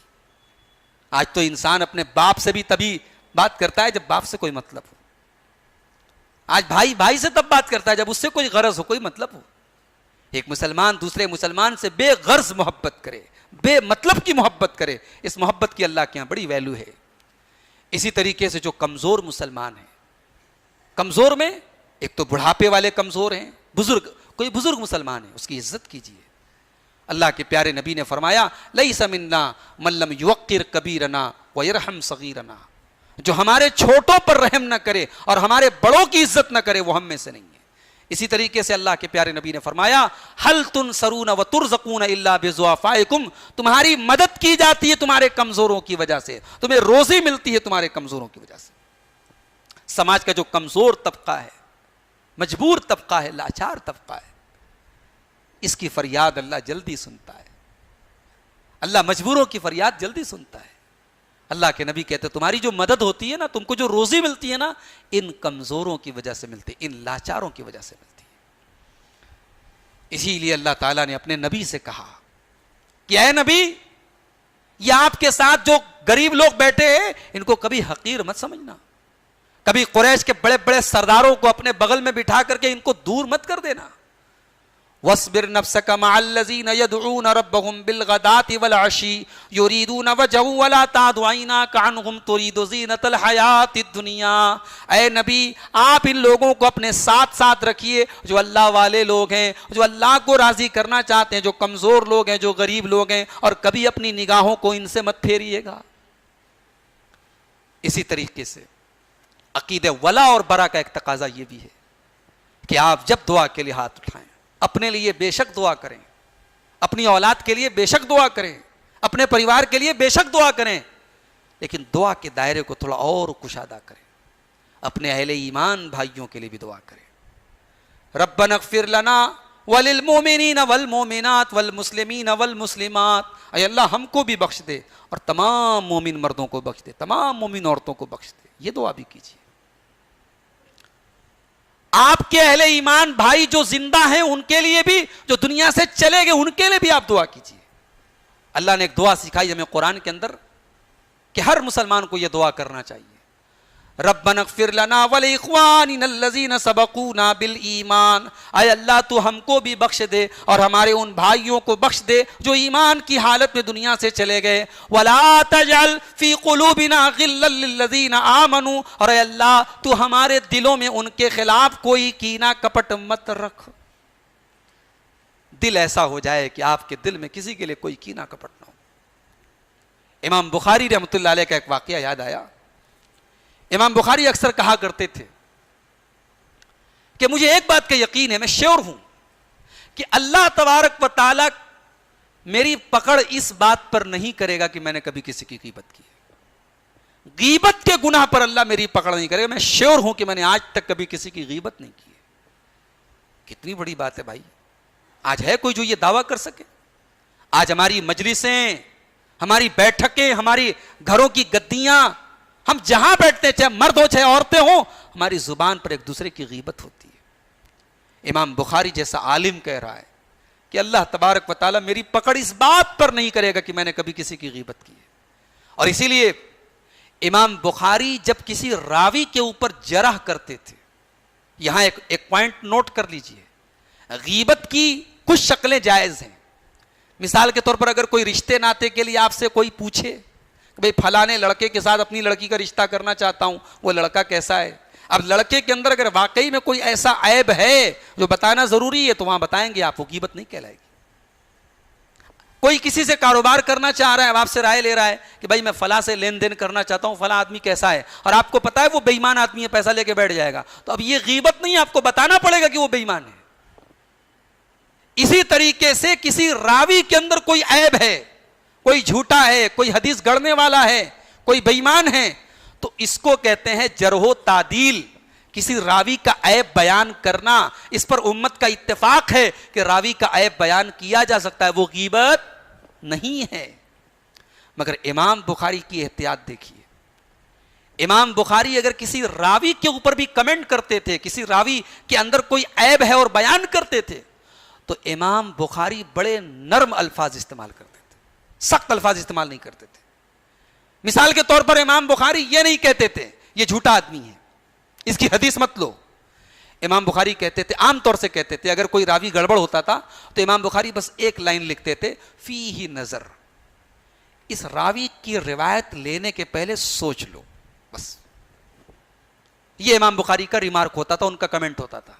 آج تو انسان اپنے باپ سے بھی تبھی بات کرتا ہے جب باپ سے کوئی مطلب ہو. آج بھائی بھائی سے تب بات کرتا ہے جب اس سے کوئی غرض ہو, کوئی مطلب ہو. ایک مسلمان دوسرے مسلمان سے بے غرض محبت کرے, بے مطلب کی محبت کرے, اس محبت کی اللہ کے یہاں بڑی ویلو ہے. اسی طریقے سے جو کمزور مسلمان ہیں, کمزور میں ایک تو بڑھاپے والے کمزور ہیں, بزرگ, کوئی بزرگ مسلمان ہے اس کی عزت کیجیے. اللہ کے پیارے نبی نے فرمایا لیس منا من لم یوقر کبیرنا ویرحم صغیرنا, جو ہمارے چھوٹوں پر رحم نہ کرے اور ہمارے بڑوں کی عزت نہ کرے وہ ہم میں سے نہیں ہے. اسی طریقے سے اللہ کے پیارے نبی نے فرمایا ہل تنصرون وترزقون الا بضعفائکم, تمہاری مدد کی جاتی ہے تمہارے کمزوروں کی وجہ سے, تمہیں روزی ملتی ہے تمہارے کمزوروں کی وجہ سے. سماج کا جو کمزور طبقہ ہے, مجبور طبقہ ہے, لاچار طبقہ ہے, اس کی فریاد اللہ جلدی سنتا ہے. اللہ مجبوروں کی فریاد جلدی سنتا ہے. اللہ کے نبی کہتے تمہاری جو مدد ہوتی ہے نا, تم کو جو روزی ملتی ہے نا, ان کمزوروں کی وجہ سے ملتی ہے, ان لاچاروں کی وجہ سے ملتی ہے. اسی لیے اللہ تعالیٰ نے اپنے نبی سے کہا کہ اے نبی, یہ آپ کے ساتھ جو غریب لوگ بیٹھے ہیں ان کو کبھی حقیر مت سمجھنا, کبھی قریش کے بڑے بڑے سرداروں کو اپنے بغل میں بٹھا کر کے ان کو دور مت کر دینا. وَاصْبِرْ نَفْسَكَ مَعَ الَّذِينَ يَدْعُونَ رَبَّهُمْ بِالْغَدَاةِ وَالْعَشِيِّ يُرِيدُونَ وَجْهَهُ وَلَا تَعْدُ عَيْنَاكَ عَنْهُمْ تُرِيدُ زِينَةَ الْحَيَاةِ الدُّنْيَا۔ اے نبی آپ ان لوگوں کو اپنے ساتھ ساتھ رکھیے جو اللہ والے لوگ ہیں، جو اللہ کو راضی کرنا چاہتے ہیں، جو کمزور لوگ ہیں، جو غریب لوگ ہیں، اور کبھی اپنی نگاہوں کو ان سے مت پھیریے گا۔ اسی طریقے سے عقیدہ ولا اور برا کا ایک تقاضا یہ بھی ہے کہ آپ جب دعا کے لیے ہاتھ اٹھائیں، اپنے لیے بے شک دعا کریں، اپنی اولاد کے لیے بے شک دعا کریں، اپنے پریوار کے لیے بے شک دعا کریں، لیکن دعا کے دائرے کو تھوڑا اور کشادہ کریں، اپنے اہل ایمان بھائیوں کے لیے بھی دعا کریں۔ ربنا اغفر لنا وللمؤمنین والمؤمنات والمسلمین والمسلمات، اے اللہ ہم کو بھی بخش دے اور تمام مومن مردوں کو بخش دے، تمام مومن عورتوں کو بخش دے، یہ دعا بھی کیجیے۔ آپ کے اہل ایمان بھائی جو زندہ ہیں ان کے لیے بھی، جو دنیا سے چلے گئے ان کے لیے بھی آپ دعا کیجیے۔ اللہ نے ایک دعا سکھائی ہمیں قرآن کے اندر کہ ہر مسلمان کو یہ دعا کرنا چاہیے، ربنا اغفر لنا ولاخواننا الذین سبقونا بالایمان، اے اللہ تو ہم کو بھی بخش دے اور ہمارے ان بھائیوں کو بخش دے جو ایمان کی حالت میں دنیا سے چلے گئے، ولا تجعل فی قلوبنا غلا للذین آمنوا، اور اے اللہ تو ہمارے دلوں میں ان کے خلاف کوئی کینہ کپٹ مت رکھ، دل ایسا ہو جائے کہ آپ کے دل میں کسی کے لیے کوئی کینہ کپٹ نہ ہو۔ امام بخاری رحمۃ اللہ علیہ کا ایک واقعہ یاد آیا۔ امام بخاری اکثر کہا کرتے تھے کہ مجھے ایک بات کا یقین ہے، میں شیور ہوں کہ اللہ تبارک و تعالیٰ میری پکڑ اس بات پر نہیں کرے گا کہ میں نے کبھی کسی کی غیبت کی ہے، غیبت کے گناہ پر اللہ میری پکڑ نہیں کرے گا، میں شیور ہوں کہ میں نے آج تک کبھی کسی کی غیبت نہیں کی ہے۔ کتنی بڑی بات ہے بھائی، آج ہے کوئی جو یہ دعویٰ کر سکے؟ آج ہماری مجلسیں، ہماری بیٹھکیں، ہماری گھروں کی گدیاں، ہم جہاں بیٹھتے ہیں چاہے مرد ہو چاہے عورتیں ہوں، ہماری زبان پر ایک دوسرے کی غیبت ہوتی ہے۔ امام بخاری جیسا عالم کہہ رہا ہے کہ اللہ تبارک و تعالیٰ میری پکڑ اس بات پر نہیں کرے گا کہ میں نے کبھی کسی کی غیبت کی ہے۔ اور اسی لیے امام بخاری جب کسی راوی کے اوپر جرح کرتے تھے، یہاں ایک پوائنٹ نوٹ کر لیجئے، غیبت کی کچھ شکلیں جائز ہیں۔ مثال کے طور پر اگر کوئی رشتے ناتے کے لیے آپ سے کوئی پوچھے کہ بھئی فلانے لڑکے کے ساتھ اپنی لڑکی کا رشتہ کرنا چاہتا ہوں، وہ لڑکا کیسا ہے؟ اب لڑکے کے اندر اگر واقعی میں کوئی ایسا عیب ہے جو بتانا ضروری ہے تو وہاں بتائیں گے آپ، وہ غیبت نہیں کہلائے گی۔ کوئی کسی سے کاروبار کرنا چاہ رہا ہے، اب آپ سے رائے لے رہا ہے کہ بھائی میں فلاں سے لین دین کرنا چاہتا ہوں، فلاں آدمی کیسا ہے، اور آپ کو پتا ہے وہ بے ایمان آدمی ہے، پیسہ لے کے بیٹھ جائے گا، تو اب یہ غیبت نہیں، آپ کو بتانا پڑے گا کہ وہ بے ایمان ہے۔ اسی طریقے سے کسی راوی کے اندر کوئی عیب ہے، کوئی جھوٹا ہے، کوئی حدیث گڑنے والا ہے، کوئی بے ایمان ہے، تو اس کو کہتے ہیں جرح و تعدیل، کسی راوی کا عیب بیان کرنا۔ اس پر امت کا اتفاق ہے کہ راوی کا عیب بیان کیا جا سکتا ہے، وہ غیبت نہیں ہے۔ مگر امام بخاری کی احتیاط دیکھیے، امام بخاری اگر کسی راوی کے اوپر بھی کمنٹ کرتے تھے، کسی راوی کے اندر کوئی عیب ہے اور بیان کرتے تھے، تو امام بخاری بڑے نرم الفاظ استعمال کرتے تھے، سخت الفاظ استعمال نہیں کرتے تھے۔ مثال کے طور پر امام بخاری یہ نہیں کہتے تھے یہ جھوٹا آدمی ہے، اس کی حدیث مت لو۔ امام بخاری کہتے تھے، عام طور سے کہتے تھے، اگر کوئی راوی گڑبڑ ہوتا تھا تو امام بخاری بس ایک لائن لکھتے تھے، فیہ نظر، اس راوی کی روایت لینے کے پہلے سوچ لو، بس یہ امام بخاری کا ریمارک ہوتا تھا، ان کا کمنٹ ہوتا تھا۔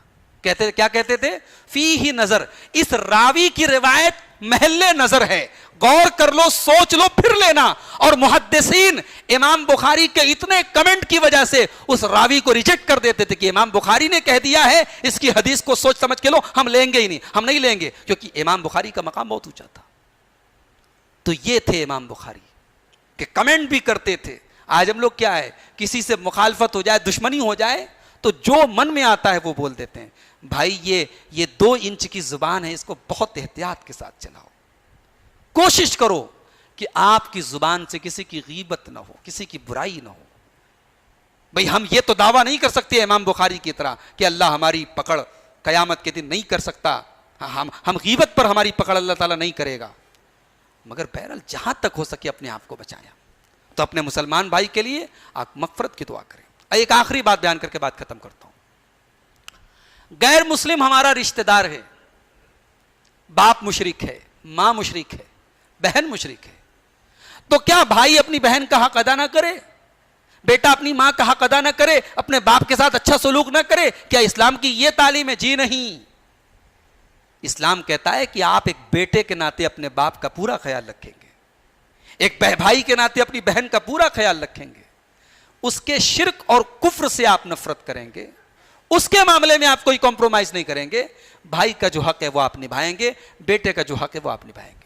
کہتے کیا کہتے تھے؟ فیہ نظر، اس راوی کی روایت محل نظر ہے، غور کر لو، سوچ لو، پھر لینا۔ اور محدثین امام بخاری کے اتنے کمنٹ کی وجہ سے اس راوی کو ریجیکٹ کر دیتے تھے کہ امام بخاری نے کہہ دیا ہے، اس کی حدیث کو سوچ سمجھ کے لو، ہم لیں گے ہی نہیں، ہم نہیں لیں گے، کیونکہ امام بخاری کا مقام بہت اونچا تھا۔ تو یہ تھے امام بخاری کہ کمنٹ بھی کرتے تھے۔ آج ہم لوگ کیا ہے، کسی سے مخالفت ہو جائے، دشمنی ہو جائے تو جو من میں آتا ہے وہ بول دیتے ہیں۔ بھائی یہ 2 انچ کی زبان ہے، اس کو بہت احتیاط کے ساتھ چلاؤ۔ کوشش کرو کہ آپ کی زبان سے کسی کی غیبت نہ ہو، کسی کی برائی نہ ہو۔ بھئی ہم یہ تو دعویٰ نہیں کر سکتے امام بخاری کی طرح کہ اللہ ہماری پکڑ قیامت کے دن نہیں کر سکتا، ہم غیبت پر ہماری پکڑ اللہ تعالیٰ نہیں کرے گا، مگر بہرحال جہاں تک ہو سکے اپنے آپ کو بچایا۔ تو اپنے مسلمان بھائی کے لیے آپ مغفرت کی دعا کریں۔ ایک آخری بات بیان کر کے بات ختم کرتا ہوں۔ غیر مسلم ہمارا رشتہ دار ہے، باپ مشرک ہے، ماں مشرک ہے، بہن مشرک ہے، تو کیا بھائی اپنی بہن کا حق ادا نہ کرے؟ بیٹا اپنی ماں کا حق ادا نہ کرے؟ اپنے باپ کے ساتھ اچھا سلوک نہ کرے؟ کیا اسلام کی یہ تعلیم ہے؟ جی نہیں. اسلام کہتا ہے کہ آپ ایک بیٹے کے ناطے اپنے باپ کا پورا خیال رکھیں گے، ایک بھائی کے ناطے اپنی بہن کا پورا خیال رکھیں گے، اس کے شرک اور کفر سے آپ نفرت کریں گے، اس کے معاملے میں آپ کوئی کمپرومائز نہیں کریں گے. بھائی کا جو حق ہے وہ آپ نبھائیں گے، بیٹے کا جو حق ہے وہ آپ نبھائیں گے.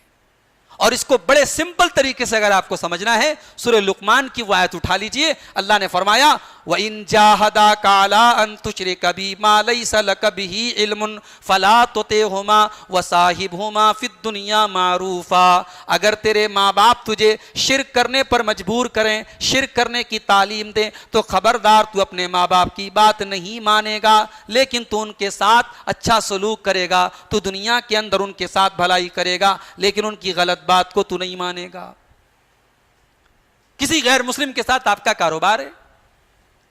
اور اس کو بڑے سمپل طریقے سے اگر آپ کو سمجھنا ہے، سورہ لقمان کی وہ آیت اٹھا لیجئے. اللہ نے فرمایا وَإِن جَاهَدَاكَ عَلَىٰ أَن تُشْرِكَ بِي مَا لَيْسَ لَكَ بِهِ عِلْمٌ فَلَا تُطِعْهُمَا وَصَاحِبْهُمَا فِي الدُّنْيَا مَعْرُوفًا. اگر تیرے ماں باپ تجھے شرک کرنے پر مجبور کریں، شرک کرنے کی تعلیم دیں، تو خبردار تو اپنے ماں باپ کی بات نہیں مانے گا، لیکن تو ان کے ساتھ اچھا سلوک کرے گا، تو دنیا کے اندر ان کے ساتھ بھلائی کرے گا، لیکن ان کی غلط بات کو تو نہیں مانے گا. کسی غیر مسلم کے ساتھ آپ کا کاروبار ہے،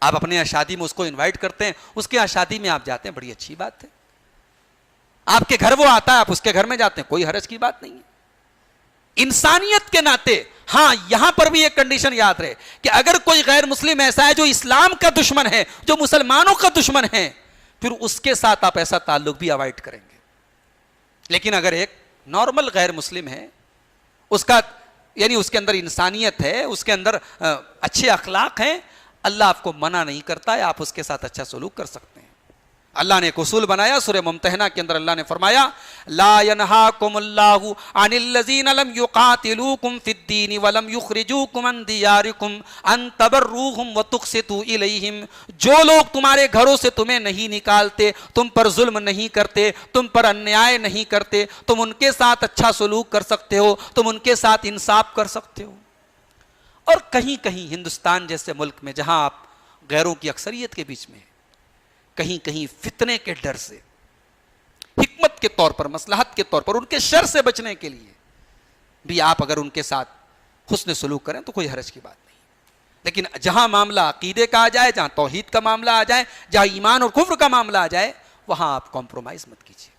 آپ اپنے یہاں شادی میں اس کو انوائٹ کرتے ہیں، اس کے یہاں شادی میں آپ جاتے ہیں، بڑی اچھی بات ہے. آپ کے گھر وہ آتا ہے، آپ اس کے گھر میں جاتے ہیں، کوئی حرج کی بات نہیں ہے. انسانیت کے ناطے ہاں یہاں پر بھی ایک کنڈیشن یاد رہے کہ اگر کوئی غیر مسلم ایسا ہے جو اسلام کا دشمن ہے، جو مسلمانوں کا دشمن ہے، پھر اس کے ساتھ آپ ایسا تعلق بھی اوائڈ کریں گے. لیکن اگر ایک نارمل غیر مسلم ہے، اس کا یعنی اس کے اندر انسانیت ہے، اس کے اندر اچھے اخلاق ہیں، اللہ آپ کو منع نہیں کرتا ہے، آپ اس کے ساتھ اچھا سلوک کر سکتے ہیں. اللہ نے ایک اصول بنایا، سورہ ممتحنہ کے اندر اللہ نے فرمایا لا ينهاكم الله عن الذين لم يقاتلوكم في الدين ولم يخرجوكم من دياركم ان تبروهم وتقسطوا اليهم. جو لوگ تمہارے گھروں سے تمہیں نہیں نکالتے، تم پر ظلم نہیں کرتے، تم پر انیائے نہیں کرتے، تم ان کے ساتھ اچھا سلوک کر سکتے ہو، تم ان کے ساتھ انصاف کر سکتے ہو. اور کہیں کہیں ہندوستان جیسے ملک میں جہاں آپ غیروں کی اکثریت کے بیچ میں کہیں کہیں فتنے کے ڈر سے، حکمت کے طور پر، مصلحت کے طور پر، ان کے شر سے بچنے کے لیے بھی آپ اگر ان کے ساتھ حسن سلوک کریں تو کوئی حرج کی بات نہیں. لیکن جہاں معاملہ عقیدے کا آ جائے، جہاں توحید کا معاملہ آ جائے، جہاں ایمان اور کفر کا معاملہ آ جائے، وہاں آپ کمپرومائز مت کیجیے.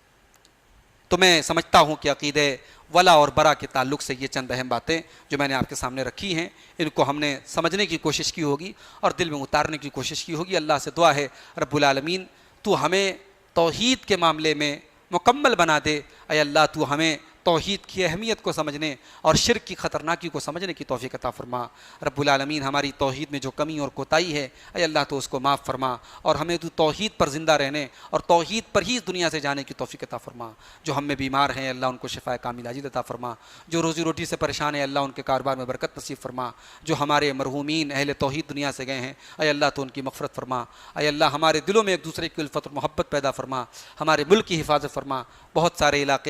تو میں سمجھتا ہوں کہ عقیدے ولا اور برا کے تعلق سے یہ چند اہم باتیں جو میں نے آپ کے سامنے رکھی ہیں، ان کو ہم نے سمجھنے کی کوشش کی ہوگی اور دل میں اتارنے کی کوشش کی ہوگی. اللہ سے دعا ہے رب العالمین تو ہمیں توحید کے معاملے میں مکمل بنا دے. اے اللہ تو ہمیں توحید کی اہمیت کو سمجھنے اور شرک کی خطرناکی کو سمجھنے کی توفیق عطا فرما. رب العالمین ہماری توحید میں جو کمی اور کوتاہی ہے اے اللہ تو اس کو معاف فرما، اور ہمیں تو توحید پر زندہ رہنے اور توحید پر ہی اس دنیا سے جانے کی توفیق عطا فرما. جو ہم میں بیمار ہیں اللہ ان کو شفا کامل عاجل عطا فرما. جو روزی روٹی سے پریشان ہیں اللہ ان کے کاروبار میں برکت نصیب فرما. جو ہمارے مرحومین اہل توحید دنیا سے گئے ہیں اے اللہ تو ان کی مغفرت فرما. اے اللہ ہمارے دلوں میں ایک دوسرے کی الفت اور محبت پیدا فرما. ہمارے ملک کی حفاظت فرما. بہت سارے علاقے